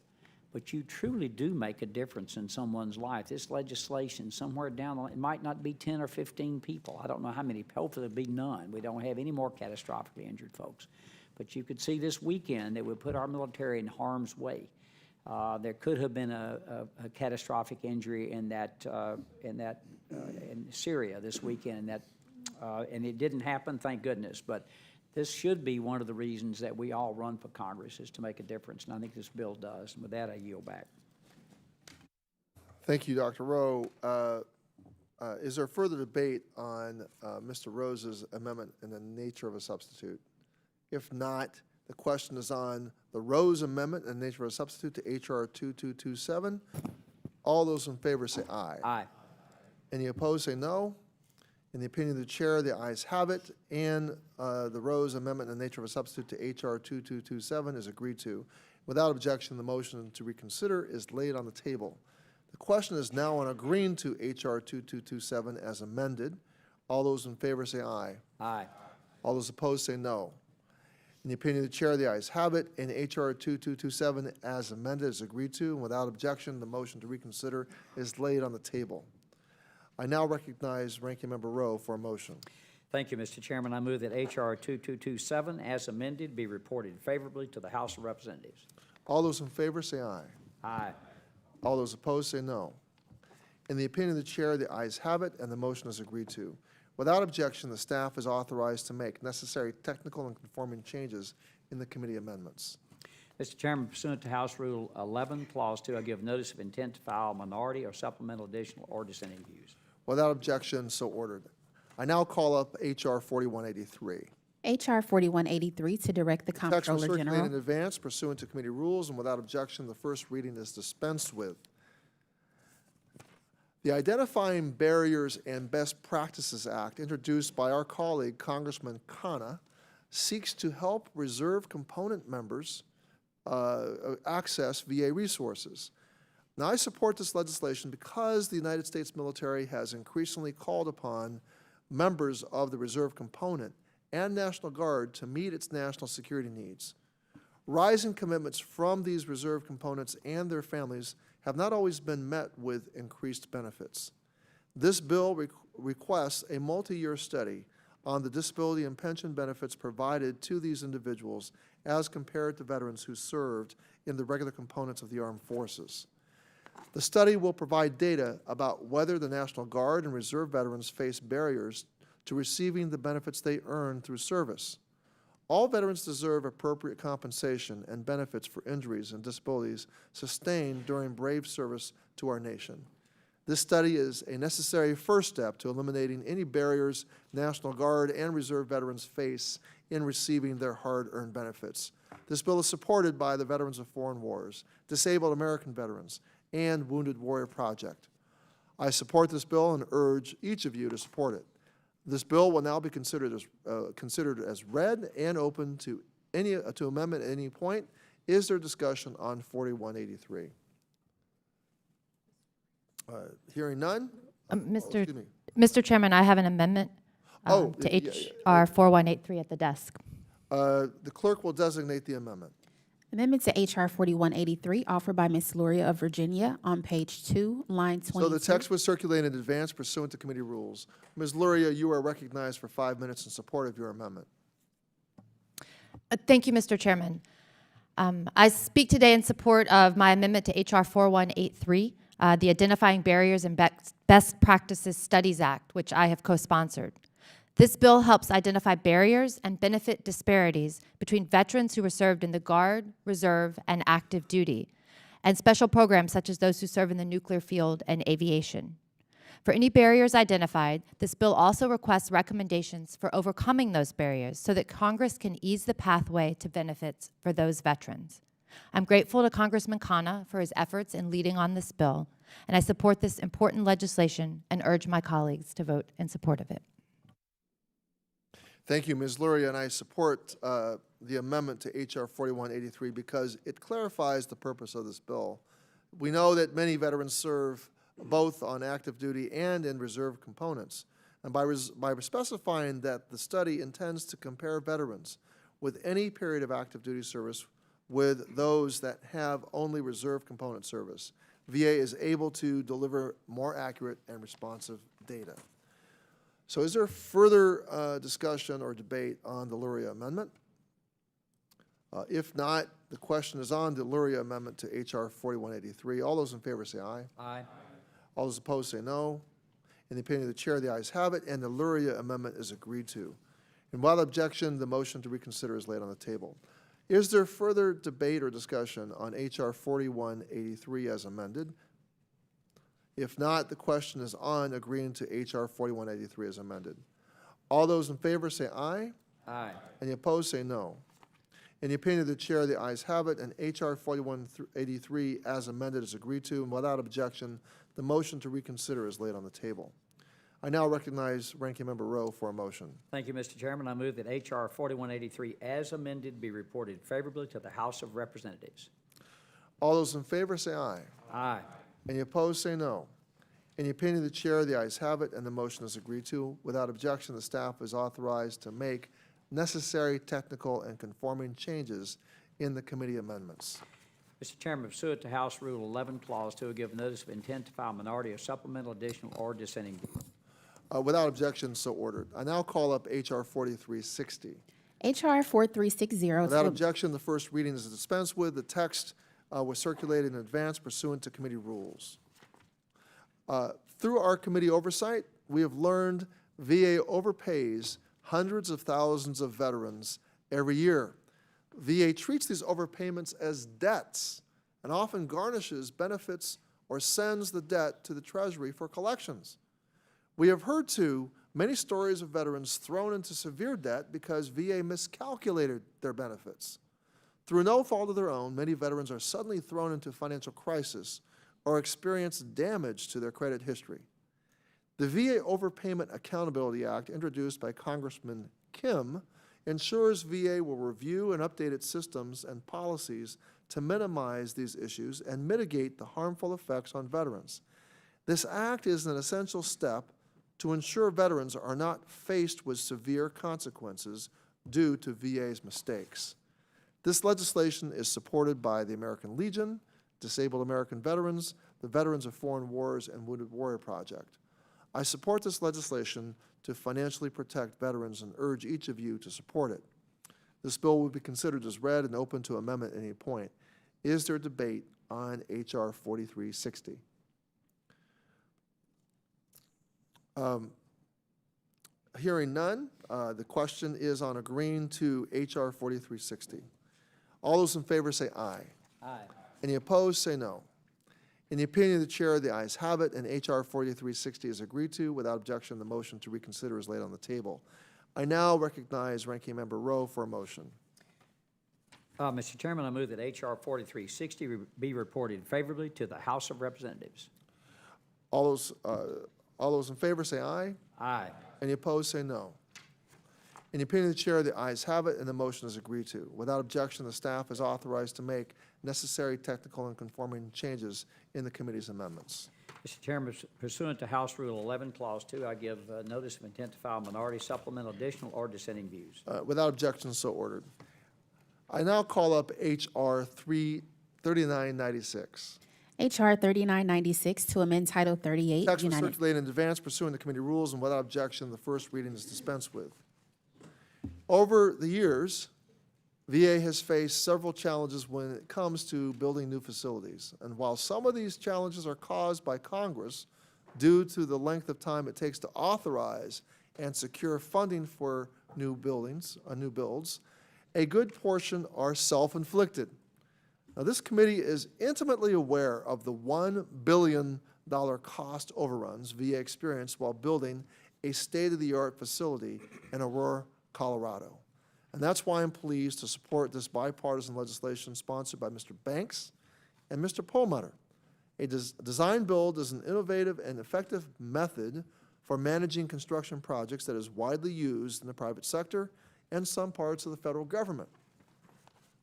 but you truly do make a difference in someone's life. This legislation, somewhere down the line, it might not be 10 or 15 people. I don't know how many. Hopefully it'll be none. We don't have any more catastrophically injured folks. But you could see this weekend that would put our military in harm's way. There could have been a catastrophic injury in Syria this weekend, and it didn't happen, thank goodness. But this should be one of the reasons that we all run for Congress, is to make a difference, and I think this bill does. And with that, I yield back. Thank you, Dr. Rowe. Is there further debate on Mr. Rose's amendment in the nature of a substitute? If not, the question is on the Rose amendment in the nature of a substitute to H.R. 2227. All those in favor say aye. Aye. Any opposed say no. In the opinion of the chair, the ayes have it, and the Rose amendment in the nature of a substitute to H.R. 2227 is agreed to. Without objection, the motion to reconsider is laid on the table. The question is now on agreeing to H.R. 2227 as amended. All those in favor say aye. Aye. All those opposed say no. In the opinion of the chair, the ayes have it, and H.R. 2227 as amended is agreed to, and without objection, the motion to reconsider is laid on the table. I now recognize Ranking Member Rowe for a motion. Thank you, Mr. Chairman. I move that H.R. 2227 as amended be reported favorably to the House of Representatives. All those in favor say aye. Aye. All those opposed say no. In the opinion of the chair, the ayes have it, and the motion is agreed to. Without objection, the staff is authorized to make necessary technical and conforming changes in the committee amendments. Mr. Chairman, pursuant to House Rule 11, Clause 2, I give notice of intent to file a minority or supplemental additional or dissenting views. Without objection, so ordered. I now call up H.R. 4183. H.R. 4183 to direct the Text was Comptroller circulated General. in advance pursuant to committee rules, and without objection, the first reading is dispensed with. The Identifying Barriers and Best Practices Act, introduced by our colleague Congressman Khanna, seeks to help reserve component members access VA resources. Now, I support this legislation because the United States military has increasingly called upon members of the reserve component and National Guard to meet its national security needs. Rising commitments from these reserve components and their families have not always been met with increased benefits. This bill requests a multi-year study on the disability and pension benefits provided to these individuals as compared to veterans who served in the regular components of the armed forces. The study will provide data about whether the National Guard and Reserve veterans face barriers to receiving the benefits they earn through service. All veterans deserve appropriate compensation and benefits for injuries and disabilities sustained during brave service to our nation. This study is a necessary first step to eliminating any barriers National Guard and Reserve veterans face in receiving their hard-earned benefits. This bill is supported by the Veterans of Foreign Wars, Disabled American Veterans, and Wounded Warrior Project. I support this bill and urge each of you to support it. This bill will now be considered as read and open to amendment at any point. Is there discussion on 4183? Hearing none. Excuse me. Mr. Chairman, I have an amendment to H.R. 4183 at the desk. The clerk will designate the amendment. Amendment to H.R. 4183, offered by Ms. Luria of Virginia on page 2, line 22. So the text was circulated in advance pursuant to committee rules. Ms. Luria, you are recognized for 5 minutes in support of your amendment. Thank you, Mr. Chairman. I speak today in support of my amendment to H.R. 4183, the Identifying Barriers and Best Practices Studies Act, which I have co-sponsored. This bill helps identify barriers and benefit disparities between veterans who were served in the Guard, Reserve, and active duty, and special programs such as those who serve in the nuclear field and aviation. For any barriers identified, this bill also requests recommendations for overcoming those barriers so that Congress can ease the pathway to benefits for those veterans. I'm grateful to Congressman Khanna for his efforts in leading on this bill, and I support this important legislation and urge my colleagues to vote in support of it. Thank you, Ms. Luria, and I support the amendment to H.R. 4183 because it clarifies the purpose of this bill. We know that many veterans serve both on active duty and in reserve components. And by specifying that the study intends to compare veterans with any period of active duty service with those that have only reserve component service, VA is able to deliver more accurate and responsive data. So is there further discussion or debate on the Luria amendment? If not, the question is on the Luria amendment to H.R. 4183. All those in favor say aye. Aye. All those opposed say no. In the opinion of the chair, the ayes have it, and the Luria amendment is agreed to. And without objection, the motion to reconsider is laid on the table. Is there further debate or discussion on H.R. 4183 as amended? If not, the question is on agreeing to H.R. 4183 as amended. All those in favor say aye. Aye. Any opposed say no. In the opinion of the chair, the ayes have it, and H.R. 4183 as amended is agreed to, and without objection, the motion to reconsider is laid on the table. I now recognize Ranking Member Rowe for a motion. Thank you, Mr. Chairman. I move that H.R. 4183 as amended be reported favorably to the House of Representatives. All those in favor say aye. Aye. Any opposed say no. In the opinion of the chair, the ayes have it, and the motion is agreed to. Without objection, the staff is authorized to make necessary technical and conforming changes in the committee amendments. Mr. Chairman, pursuant to House Rule 11, Clause 2, I give notice of intent to file minority or supplemental, additional, or dissenting. Without objection, so ordered. I now call up H.R. 4360. H.R. 4360. Without objection, the first reading is dispensed with. The text was circulated in advance pursuant to committee rules. Through our committee oversight, we have learned VA overpays hundreds of thousands of veterans every year. VA treats these overpayments as debts and often garnishes benefits or sends the debt to the Treasury for collections. We have heard, too, many stories of veterans thrown into severe debt because VA miscalculated their benefits. Through no fault of their own, many veterans are suddenly thrown into financial crisis or experience damage to their credit history. The VA Overpayment Accountability Act, introduced by Congressman Kim, ensures VA will review and update its systems and policies to minimize these issues and mitigate the harmful effects on veterans. This act is an essential step to ensure veterans are not faced with severe consequences due to VA's mistakes. This legislation is supported by the American Legion, Disabled American Veterans, the Veterans of Foreign Wars, and Wounded Warrior Project. I support this legislation to financially protect veterans and urge each of you to support it. This bill will be considered as read and open to amendment at any point. Is there debate on H.R. 4360? Hearing none, the question is on agreeing to H.R. 4360. All those in favor say aye. Aye. Any opposed say no. In the opinion of the chair, the ayes have it, and H.R. 4360 is agreed to. Without objection, the motion to reconsider is laid on the table. I now recognize Ranking Member Rowe for a motion. Mr. Chairman, I move that H.R. 4360 be reported favorably to the House of Representatives. All those in favor say aye. Aye. Any opposed say no. In the opinion of the chair, the ayes have it, and the motion is agreed to. Without objection, the staff is authorized to make necessary technical and conforming changes in the committee's amendments. Mr. Chairman, pursuant to House Rule 11, Clause 2, I give notice of intent to file minority, supplemental, additional, or dissenting views. Without objection, so ordered. I now call up H.R. 3996. H.R. 3996 to amend Title 38. Text was United. circulated in advance pursuant to committee rules, and without objection, the first reading is dispensed with. Over the years, VA has faced several challenges when it comes to building new facilities. And while some of these challenges are caused by Congress due to the length of time it takes to authorize and secure funding for new builds, a good portion are self-inflicted. Now, this committee is intimately aware of the $1 billion cost overruns VA experienced while building a state-of-the-art facility in Aurora, Colorado. And that's why I'm pleased to support this bipartisan legislation sponsored by Mr. Banks and Mr. Perlmutter. A design build is an innovative and effective method for managing construction projects that is widely used in the private sector and some parts of the federal government.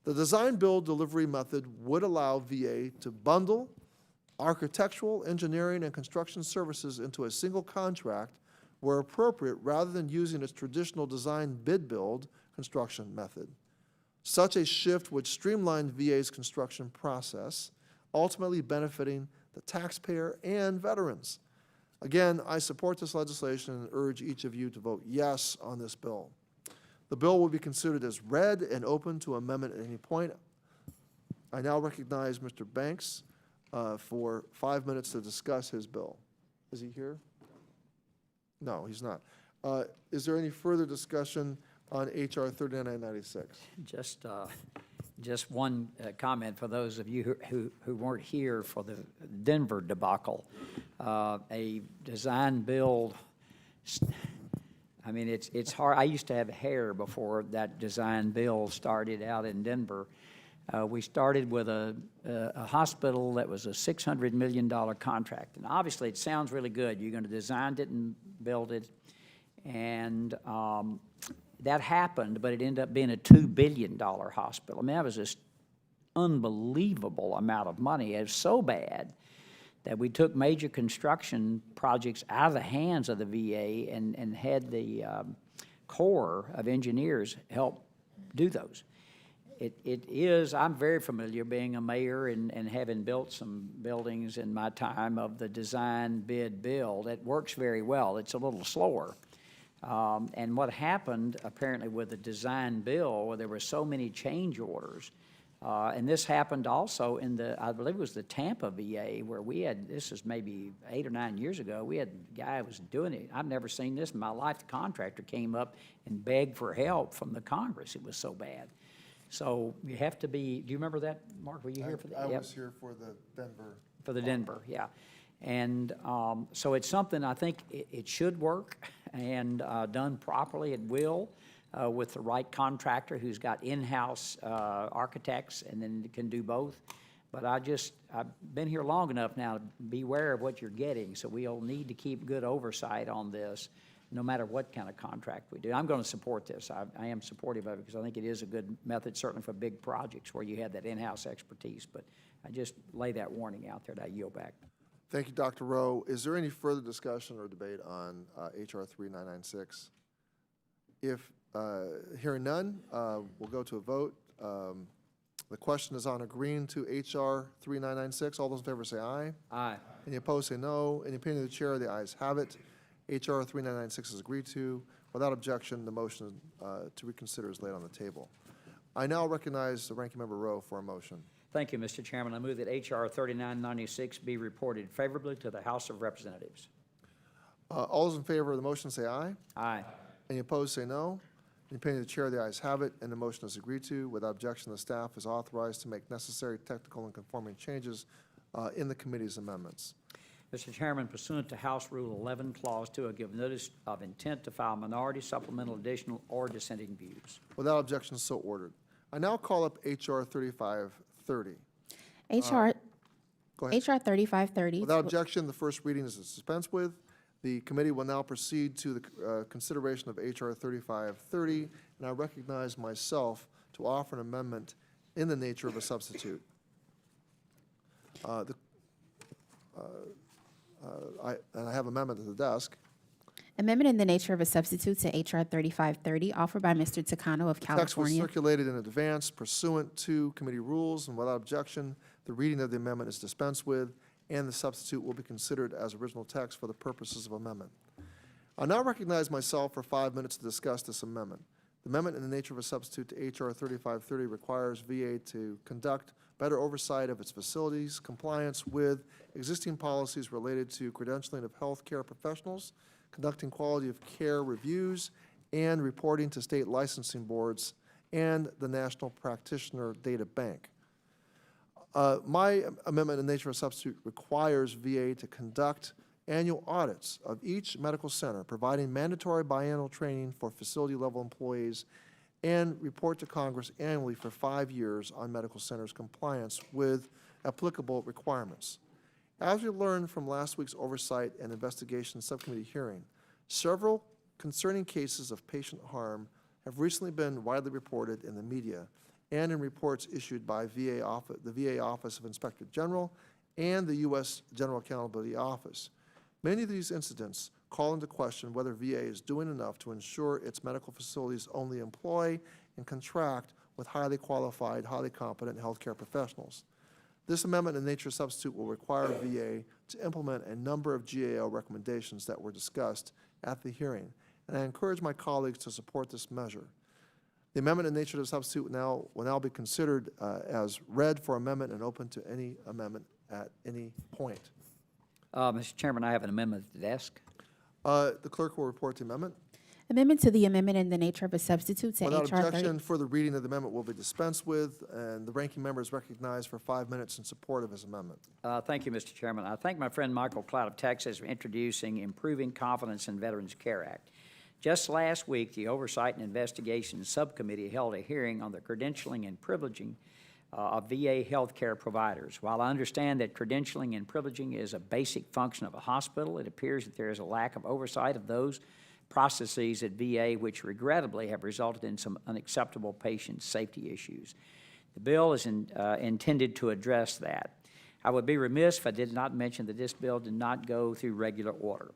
The design-build delivery method would allow VA to bundle architectural, engineering, and construction services into a single contract where appropriate, rather than using its traditional design bid-build construction method. Such a shift would streamline VA's construction process, ultimately benefiting the taxpayer and veterans. Again, I support this legislation and urge each of you to vote yes on this bill. The bill will be considered as read and open to amendment at any point. I now recognize Mr. Banks for 5 minutes to discuss his bill. Is he here? No, he's not. Is there any further discussion on H.R. 3996? Just one comment for those of you who weren't here for the Denver debacle. A design build, I mean, it's hard. I used to have hair before that design build started out in Denver. We started with a hospital that was a $600 million contract. And obviously, it sounds really good. You're going to design it and build it. And that happened, but it ended up being a $2 billion hospital. I mean, that was just unbelievable amount of money. It was so bad that we took major construction projects out of the hands of the VA and had the Corps of Engineers help do those. It is, I'm very familiar being a mayor and having built some buildings in my time of the design, bid, build. It works very well. It's a little slower. And what happened apparently with the design bill, where there were so many change orders, and this happened also in I believe it was the Tampa VA, where we had, this is maybe 8 or 9 years ago, we had a guy who was doing it. I've never seen this in my life. The contractor came up and begged for help from the Congress. It was so bad. So you have to be, do you remember that, Mark? Were you here for that? I Yep. was here for the Denver. For the Denver, yeah. And so it's something I think it should work, and done properly, it will, with the right contractor who's got in-house architects and then can do both. But I've been here long enough now to be aware of what you're getting, so we'll need to keep good oversight on this, no matter what kind of contract we do. I'm going to support this. I am supportive of it because I think it is a good method, certainly for big projects where you have that in-house expertise. But I just lay that warning out there, and I yield back. Thank you, Dr. Rowe. Is there any further discussion or debate on H.R. 3996? If hearing none, we'll go to a vote. The question is on agreeing to H.R. 3996. All those in favor say aye. Aye. Any opposed say no. Any opinion of the chair, the ayes have it. H.R. 3996 is agreed to. Without objection, the motion to reconsider is laid on the table. I now recognize the Ranking Member Rowe for a motion. Thank you, Mr. Chairman. I move that H.R. 3996 be reported favorably to the House of Representatives. All those in favor of the motion say aye. Aye. Any opposed say no. In the opinion of the chair, the ayes have it, and the motion is agreed to. Without objection, the staff is authorized to make necessary technical and conforming changes in the committee's amendments. Mr. Chairman, pursuant to House Rule 11, Clause 2, I give notice of intent to file minority, supplemental, additional, or dissenting views. Without objection, so ordered. I now call up H.R. 3530. HR, Go ahead. HR 3530. Without objection, the first reading is dispensed with. The committee will now proceed to the consideration of H.R. 3530, and I recognize myself to offer an amendment in the nature of a substitute. I have amendment at the desk. Amendment in the nature of a substitute to HR 3530, offered by Mr. Takano of Text was California. circulated in advance pursuant to committee rules, and without objection, the reading of the amendment is dispensed with, and the substitute will be considered as original text for the purposes of amendment. I now recognize myself for 5 minutes to discuss this amendment. The amendment in the nature of a substitute to H.R. 3530 requires VA to conduct better oversight of its facilities, compliance with existing policies related to credentialing of healthcare professionals, conducting quality of care reviews, and reporting to state licensing boards and the National Practitioner Data Bank. My amendment in the nature of a substitute requires VA to conduct annual audits of each medical center, providing mandatory biannual training for facility-level employees, and report to Congress annually for 5 years on medical centers' compliance with applicable requirements. As we learned from last week's Oversight and Investigation Subcommittee hearing, several concerning cases of patient harm have recently been widely reported in the media and in reports issued by the VA Office of Inspector General and the U.S. General Accountability Office. Many of these incidents call into question whether VA is doing enough to ensure its medical facilities only employ and contract with highly qualified, highly competent healthcare professionals. This amendment in nature substitute will require VA to implement a number of GAO recommendations that were discussed at the hearing, and I encourage my colleagues to support this measure. The amendment in nature to substitute will now be considered as read for amendment and open to any amendment at any point. Mr. Chairman, I have an amendment at the desk. The clerk will report the amendment. Amendment to the amendment in the nature of a substitute to Without H.R. 30. objection, further reading of the amendment will be dispensed with, and the ranking member is recognized for 5 minutes in support of his amendment. Thank you, Mr. Chairman. I thank my friend Michael Cloud of Texas for introducing Improving Confidence in Veterans Care Act. Just last week, the Oversight and Investigation Subcommittee held a hearing on the credentialing and privileging of VA healthcare providers. While I understand that credentialing and privileging is a basic function of a hospital, it appears that there is a lack of oversight of those processes at VA, which regrettably have resulted in some unacceptable patient safety issues. The bill is intended to address that. I would be remiss if I did not mention that this bill did not go through regular order.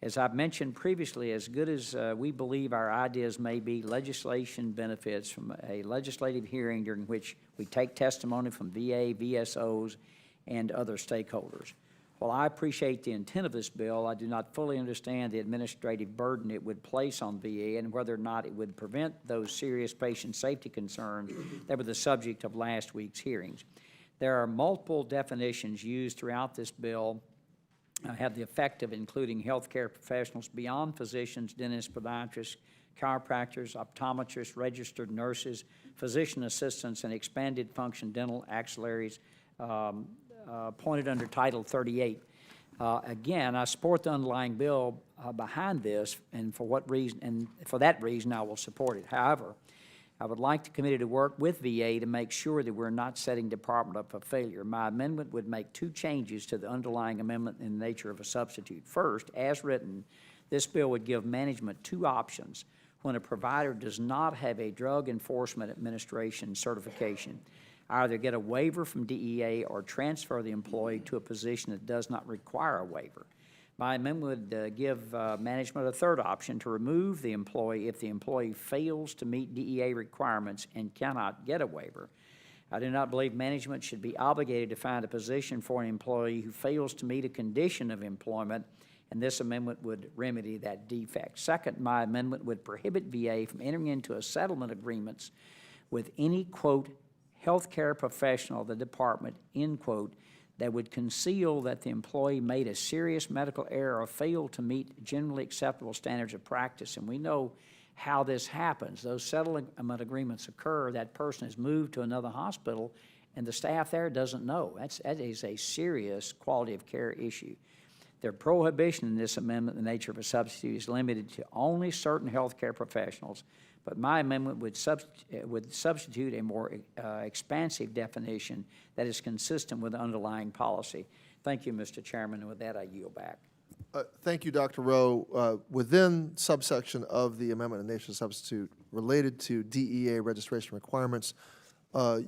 As I've mentioned previously, as good as we believe our ideas may be, legislation benefits from a legislative hearing during which we take testimony from VA, VSOs, and other stakeholders. While I appreciate the intent of this bill, I do not fully understand the administrative burden it would place on VA and whether or not it would prevent those serious patient safety concerns that were the subject of last week's hearings. There are multiple definitions used throughout this bill have the effect of including healthcare professionals beyond physicians, dentists, podiatrists, chiropractors, optometrists, registered nurses, physician assistants, and expanded function dental auxiliaries appointed under Title 38. Again, I support the underlying bill behind this, and for what reason? And for that reason, I will support it. However, I would like the committee to work with VA to make sure that we're not setting department up for failure. My amendment would make 2 changes to the underlying amendment in the nature of a substitute. First, as written, this bill would give management 2 options when a provider does not have a Drug Enforcement Administration certification. Either get a waiver from DEA or transfer the employee to a position that does not require a waiver. My amendment would give management a 3rd option to remove the employee if the employee fails to meet DEA requirements and cannot get a waiver. I do not believe management should be obligated to find a position for an employee who fails to meet a condition of employment, and this amendment would remedy that defect. Second, my amendment would prohibit VA from entering into a settlement agreements with any, quote, healthcare professional of the department, end quote, that would conceal that the employee made a serious medical error or failed to meet generally acceptable standards of practice. And we know how this happens. Those settlement agreements occur, that person is moved to another hospital, and the staff there doesn't know. That is a serious quality of care issue. Their prohibition in this amendment, the nature of a substitute, is limited to only certain healthcare professionals, but my amendment would substitute a more expansive definition that is consistent with the underlying policy. Thank you, Mr. Chairman, and with that, I yield back. Thank you, Dr. Rowe. Within subsection of the amendment in nature substitute related to DEA registration requirements,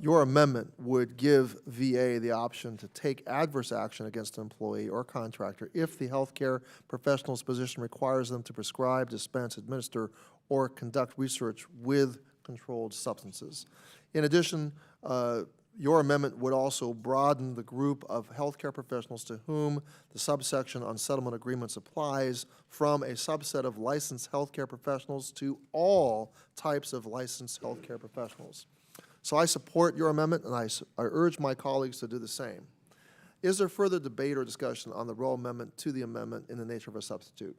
your amendment would give VA the option to take adverse action against an employee or contractor if the healthcare professional's position requires them to prescribe, dispense, administer, or conduct research with controlled substances. In addition, your amendment would also broaden the group of healthcare professionals to whom the subsection on settlement agreements applies from a subset of licensed healthcare professionals to all types of licensed healthcare professionals. So I support your amendment, and I urge my colleagues to do the same. Is there further debate or discussion on the roll amendment to the amendment in the nature of a substitute?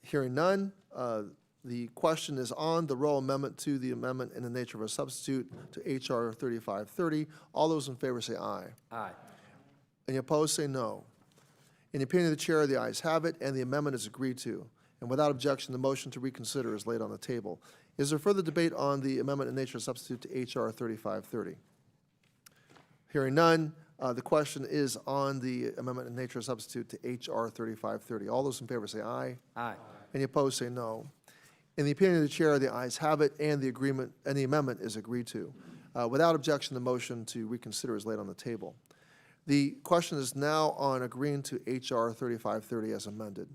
Hearing none, the question is on the roll amendment to the amendment in the nature of a substitute to H.R. 3530. All those in favor say aye. Aye. Any opposed say no. In the opinion of the chair, the ayes have it, and the amendment is agreed to. And without objection, the motion to reconsider is laid on the table. Is there further debate on the amendment in nature of substitute to H.R. 3530? Hearing none, The question is on the amendment in nature of substitute to H.R. 3530. All those in favor say aye. Aye. Any opposed say no. In the opinion of the chair, the ayes have it, and the agreement and the amendment is agreed to. Without objection, the motion to reconsider is laid on the table. The question is now on agreeing to H.R. 3530 as amended.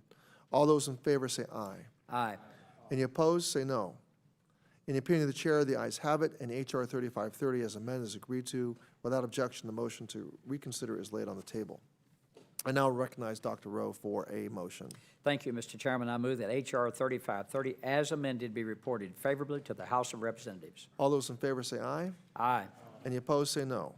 All those in favor say aye. Aye. Any opposed say no. In the opinion of the chair, the ayes have it, and H.R. 3530 as amended is agreed to. Without objection, the motion to reconsider is laid on the table. I now recognize Dr. Rowe for a motion. Thank you, Mr. Chairman. I move that H.R. 3530 as amended be reported favorably to the House of Representatives. All those in favor say aye. Aye. Any opposed say no.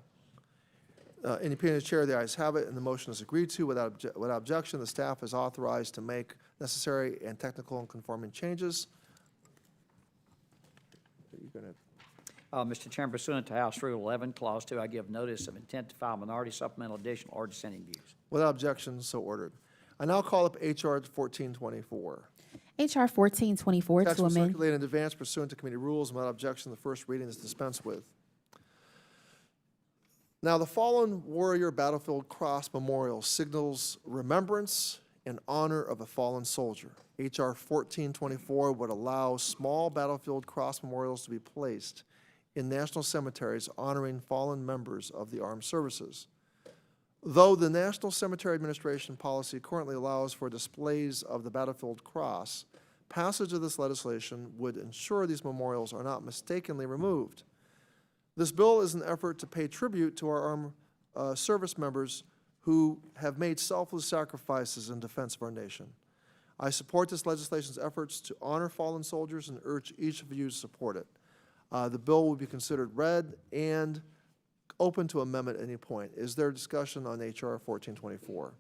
In the opinion of the chair, the ayes have it, and the motion is agreed to. Without objection, the staff is authorized to make necessary and technical and conforming changes. Are you going to? Mr. Chairman, pursuant to House Rule 11, Clause 2, I give notice of intent to file minority supplemental additional or dissenting views. Without objection, so ordered. I now call up H.R. 1424. H.R. 1424 Text to was amend. circulated in advance pursuant to committee rules. Without objection, the first reading is dispensed with. Now, the Fallen Warrior Battlefield Cross Memorial signals remembrance and honor of a fallen soldier. H.R. 1424 would allow small battlefield cross memorials to be placed in national cemeteries honoring fallen members of the armed services. Though the National Cemetery Administration policy currently allows for displays of the battlefield cross, passage of this legislation would ensure these memorials are not mistakenly removed. This bill is an effort to pay tribute to our armed service members who have made selfless sacrifices in defense of our nation. I support this legislation's efforts to honor fallen soldiers and urge each of you to support it. The bill will be considered read and open to amendment at any point. Is there discussion on H.R. 1424?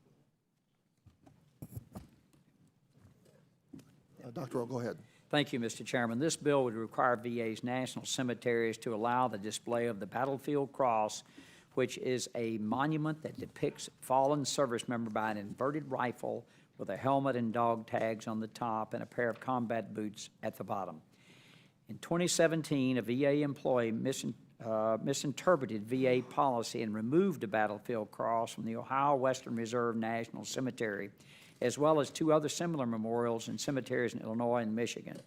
Dr. Rowe, go ahead. Thank you, Mr. Chairman. This bill would require VA's national cemeteries to allow the display of the battlefield cross, which is a monument that depicts fallen service member by an inverted rifle with a helmet and dog tags on the top and a pair of combat boots at the bottom. In 2017, a VA employee misinterpreted VA policy and removed a battlefield cross from the Ohio Western Reserve National Cemetery, as well as two other similar memorials in cemeteries in Illinois and Michigan.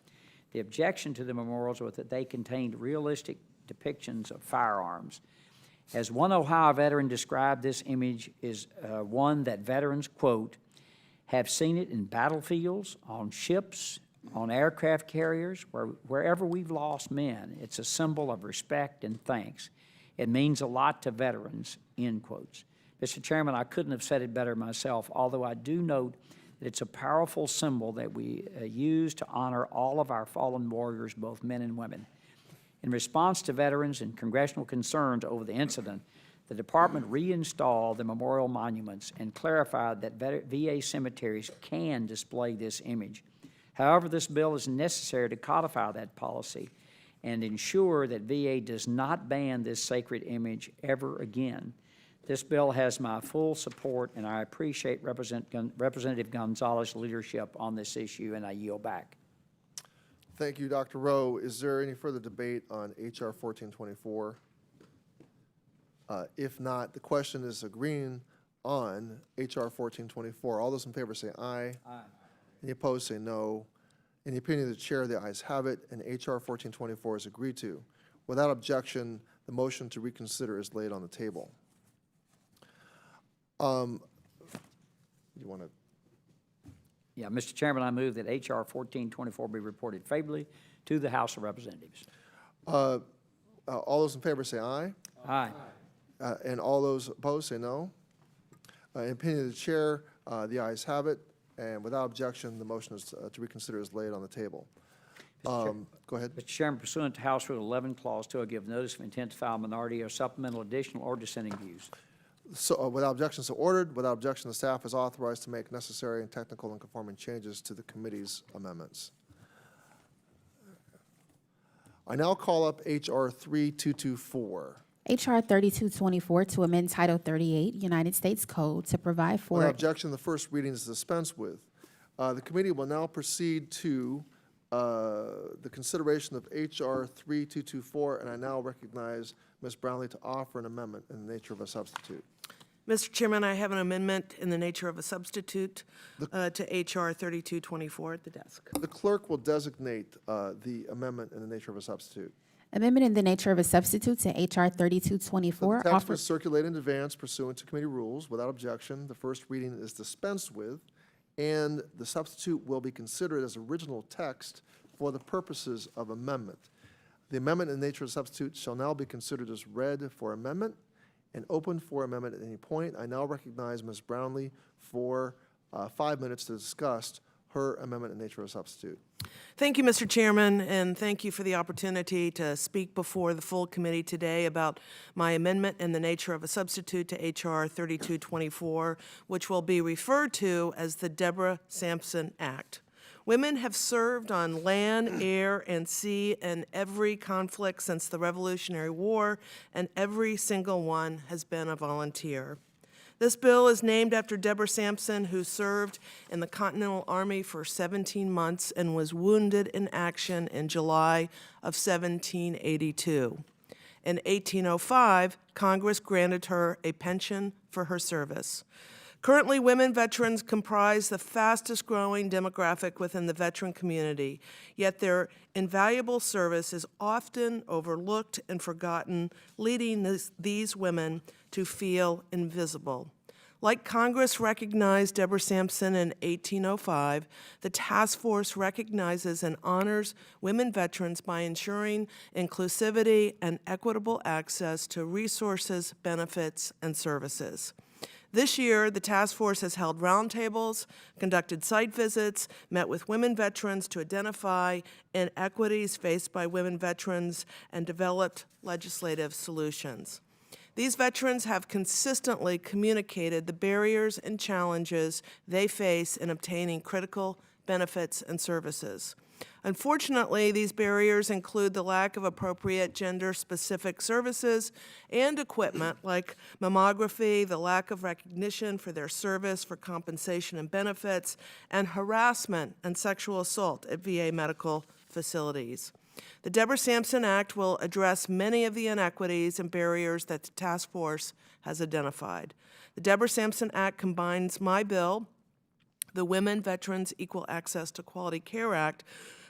The objection to the memorials was that they contained realistic depictions of firearms. As one Ohio veteran described, this image is one that veterans, quote, have seen it in battlefields, on ships, on aircraft carriers, wherever we've lost men. It's a symbol of respect and thanks. It means a lot to veterans, end quotes. Mr. Chairman, I couldn't have said it better myself, although I do note that it's a powerful symbol that we use to honor all of our fallen warriors, both men and women. In response to veterans and congressional concerns over the incident, the department reinstalled the memorial monuments and clarified that VA cemeteries can display this image. However, this bill is necessary to codify that policy and ensure that VA does not ban this sacred image ever again. This bill has my full support, and I appreciate Representative Gonzalez's leadership on this issue, and I yield back. Thank you, Dr. Rowe. Is there any further debate on H.R. 1424? If not, the question is agreeing on H.R. 1424. All those in favor say aye. Aye. Any opposed say no. In the opinion of the chair, the ayes have it, and H.R. 1424 is agreed to. Without objection, the motion to reconsider is laid on the table. You want to? Yeah, Mr. Chairman, I move that H.R. 1424 be reported favorably to the House of Representatives. All those in favor say aye. Aye. And all those opposed say no. In opinion of the chair, the ayes have it, and without objection, the motion is to reconsider is laid on the table. Go ahead. Mr. Chairman, pursuant to House Rule 11, Clause 2, I give notice of intent to file minority or supplemental additional or dissenting views. So, without objection, so ordered. Without objection, the staff is authorized to make necessary and technical and conforming changes to the committee's amendments. I now call up H.R. 3224. H.R. 3224 to amend Title 38 United States Code to provide for. Without objection, the first reading is dispensed with. The committee will now proceed to the consideration of H.R. 3224, and I now recognize Ms. Brownlee to offer an amendment in the nature of a substitute. Mr. Chairman, I have an amendment in the nature of a substitute to H.R. 3224 at the desk. The clerk will designate the amendment in the nature of a substitute. Amendment in the nature of a substitute to H.R. The 3224, text offered was circulated in advance pursuant to committee rules without objection. The first reading is dispensed with, and the substitute will be considered as original text for the purposes of amendment. The amendment in the nature of a substitute shall now be considered as read for amendment and open for amendment at any point. I now recognize Ms. Brownlee for 5 minutes to discuss her amendment in nature of a substitute. Thank you, Mr. Chairman, and thank you for the opportunity to speak before the full committee today about my amendment in the nature of a substitute to H.R. 3224, which will be referred to as the Deborah Sampson Act. Women have served on land, air, and sea in every conflict since the Revolutionary War, and every single one has been a volunteer. This bill is named after Deborah Sampson, who served in the Continental Army for 17 months and was wounded in action in July of 1782. In 1805, Congress granted her a pension for her service. Currently, women veterans comprise the fastest growing demographic within the veteran community, yet their invaluable service is often overlooked and forgotten, leading these women to feel invisible. Like Congress recognized Deborah Sampson in 1805, the task force recognizes and honors women veterans by ensuring inclusivity and equitable access to resources, benefits, and services. This year, the task force has held roundtables, conducted site visits, met with women veterans to identify inequities faced by women veterans, and developed legislative solutions. These veterans have consistently communicated the barriers and challenges they face in obtaining critical benefits and services. Unfortunately, these barriers include the lack of appropriate gender-specific services and equipment like mammography, the lack of recognition for their service for compensation and benefits, and harassment and sexual assault at VA medical facilities. The Deborah Sampson Act will address many of the inequities and barriers that the task force has identified. The Deborah Sampson Act combines my bill, the Women Veterans Equal Access to Quality Care Act,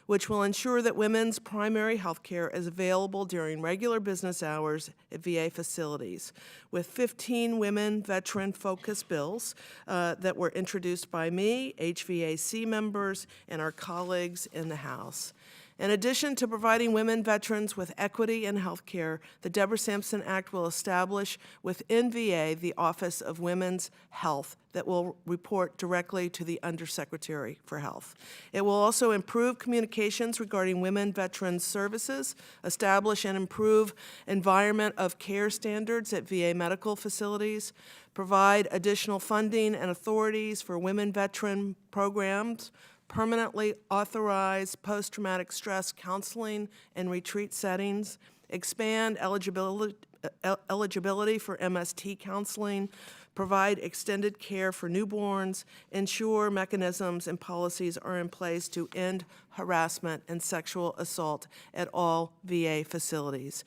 which will ensure that women's primary health care is available during regular business hours at VA facilities, with 15 women veteran-focused bills that were introduced by me, HVAC members, and our colleagues in the House. In addition to providing women veterans with equity in health care, the Deborah Sampson Act will establish within VA the Office of Women's Health that will report directly to the Undersecretary for Health. It will also improve communications regarding women veterans services, establish and improve environment of care standards at VA medical facilities, provide additional funding and authorities for women veteran programs, permanently authorize post-traumatic stress counseling and retreat settings, expand eligibility for MST counseling, provide extended care for newborns, ensure mechanisms and policies are in place to end harassment and sexual assault at all VA facilities,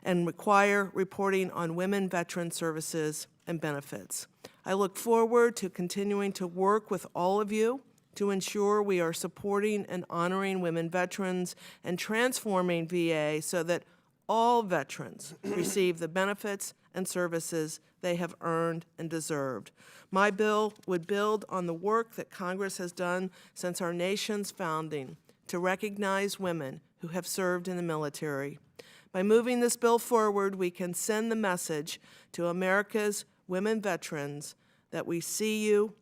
and require reporting on women veteran services and benefits. I look forward to continuing to work with all of you to ensure we are supporting and honoring women veterans and transforming VA so that all veterans receive the benefits and services they have earned and deserved. My bill would build on the work that Congress has done since our nation's founding to recognize women who have served in the military. By moving this bill forward, we can send the message to America's women veterans that we see you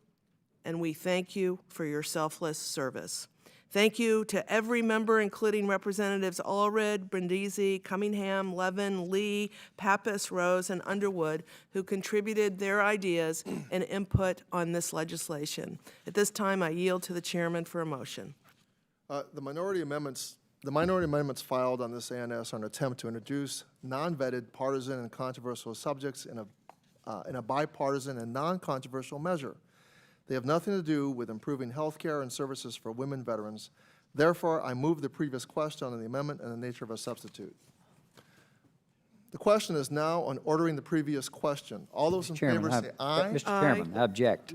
and we thank you for your selfless service. Thank you to every member, including Representatives Allred, Brindisi, Cunningham, Levin, Lee, Pappas, Rose, and Underwood, who contributed their ideas and input on this legislation. At this time, I yield to the chairman for a motion. The minority amendments filed on this ANS are an attempt to introduce non-vetted, partisan, and controversial subjects in a bipartisan and non-controversial measure. They have nothing to do with improving health care and services for women veterans. Therefore, I move the previous question on the amendment in the nature of a substitute. The question is now on ordering the previous question. All those in Chairman, favor say aye. Mr. Chairman, I object.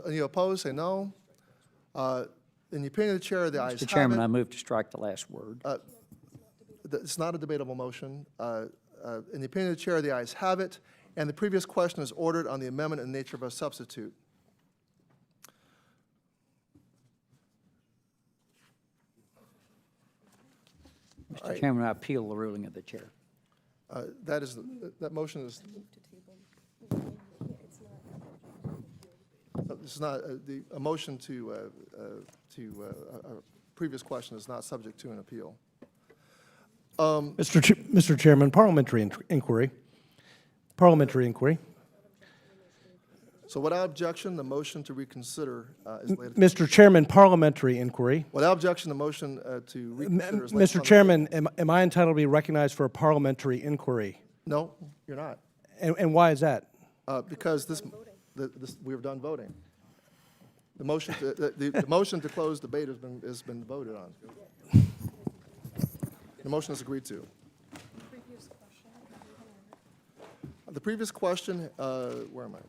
Any opposed, say no. In the opinion of the chair, the ayes Mr. have Chairman, it. I move to strike the last word. It's not a debatable motion. In the opinion of the chair, the ayes have it, and the previous question is ordered on the amendment in nature of a substitute. Mr. Chairman, I appeal the ruling of the chair. That motion is. This is not, a motion to a previous question is not subject to an appeal. Mr. Chairman, parliamentary inquiry. Parliamentary inquiry. So without objection, the motion to reconsider is laid. Mr. Chairman, parliamentary inquiry. Without objection, the motion to reconsider is laid. Mr. Chairman, am I entitled to be recognized for a parliamentary inquiry? No, you're not. And why is that? Because we've done voting. The motion to, the motion to close debate has been voted on. The motion is agreed to. The previous question, where am I?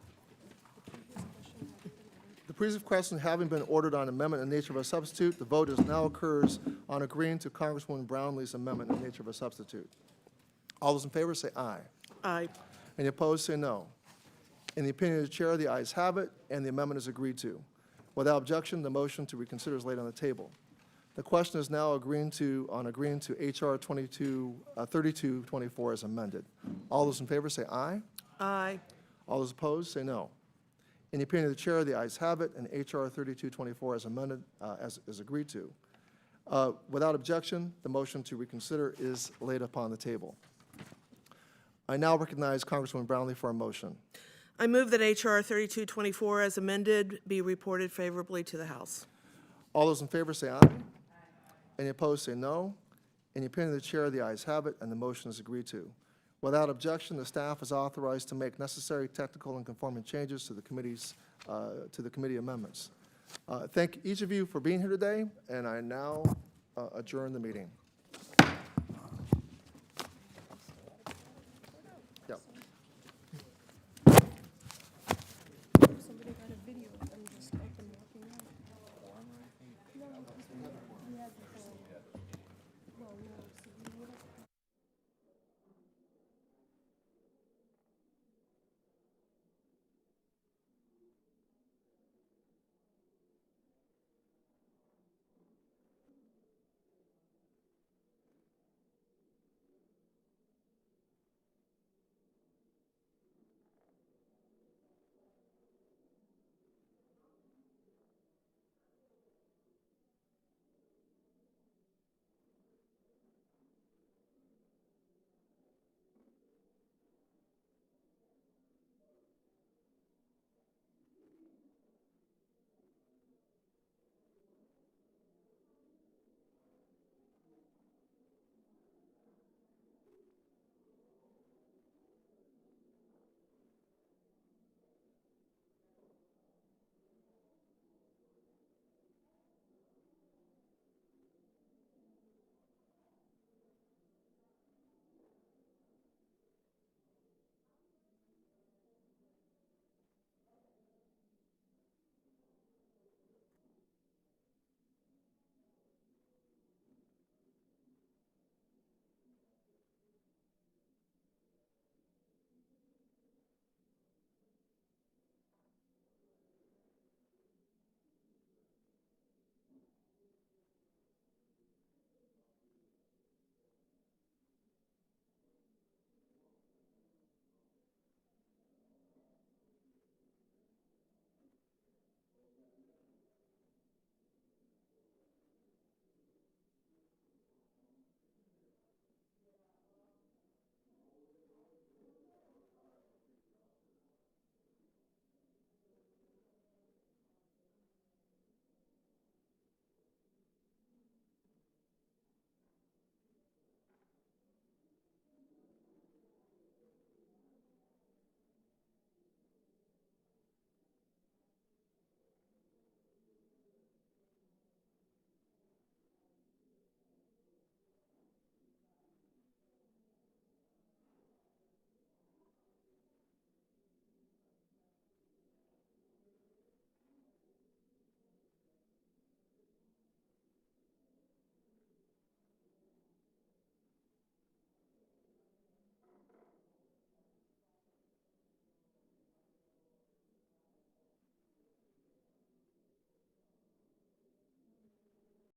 The previous question having been ordered on amendment in nature of a substitute, the vote is now occurs on agreeing to Congresswoman Brownlee's amendment in nature of a substitute. All those in favor say aye. Aye. Any opposed say no. In the opinion of the chair, the ayes have it, and the amendment is agreed to. Without objection, the motion to reconsider is laid on the table. The question is now agreeing to H.R. 3224 as amended. All those in favor say aye. Aye. All those opposed say no. In the opinion of the chair, the ayes have it, and H.R. 3224 as amended is agreed to. Without objection, the motion to reconsider is laid upon the table. I now recognize Congresswoman Brownlee for a motion. I move that H.R. 3224 as amended be reported favorably to the House. All those in favor say aye. Any opposed say no. In the opinion of the chair, the ayes have it, and the motion is agreed to. Without objection, the staff is authorized to make necessary technical and conforming changes to the committee amendments. Thank each of you for being here today, and I now adjourn the meeting.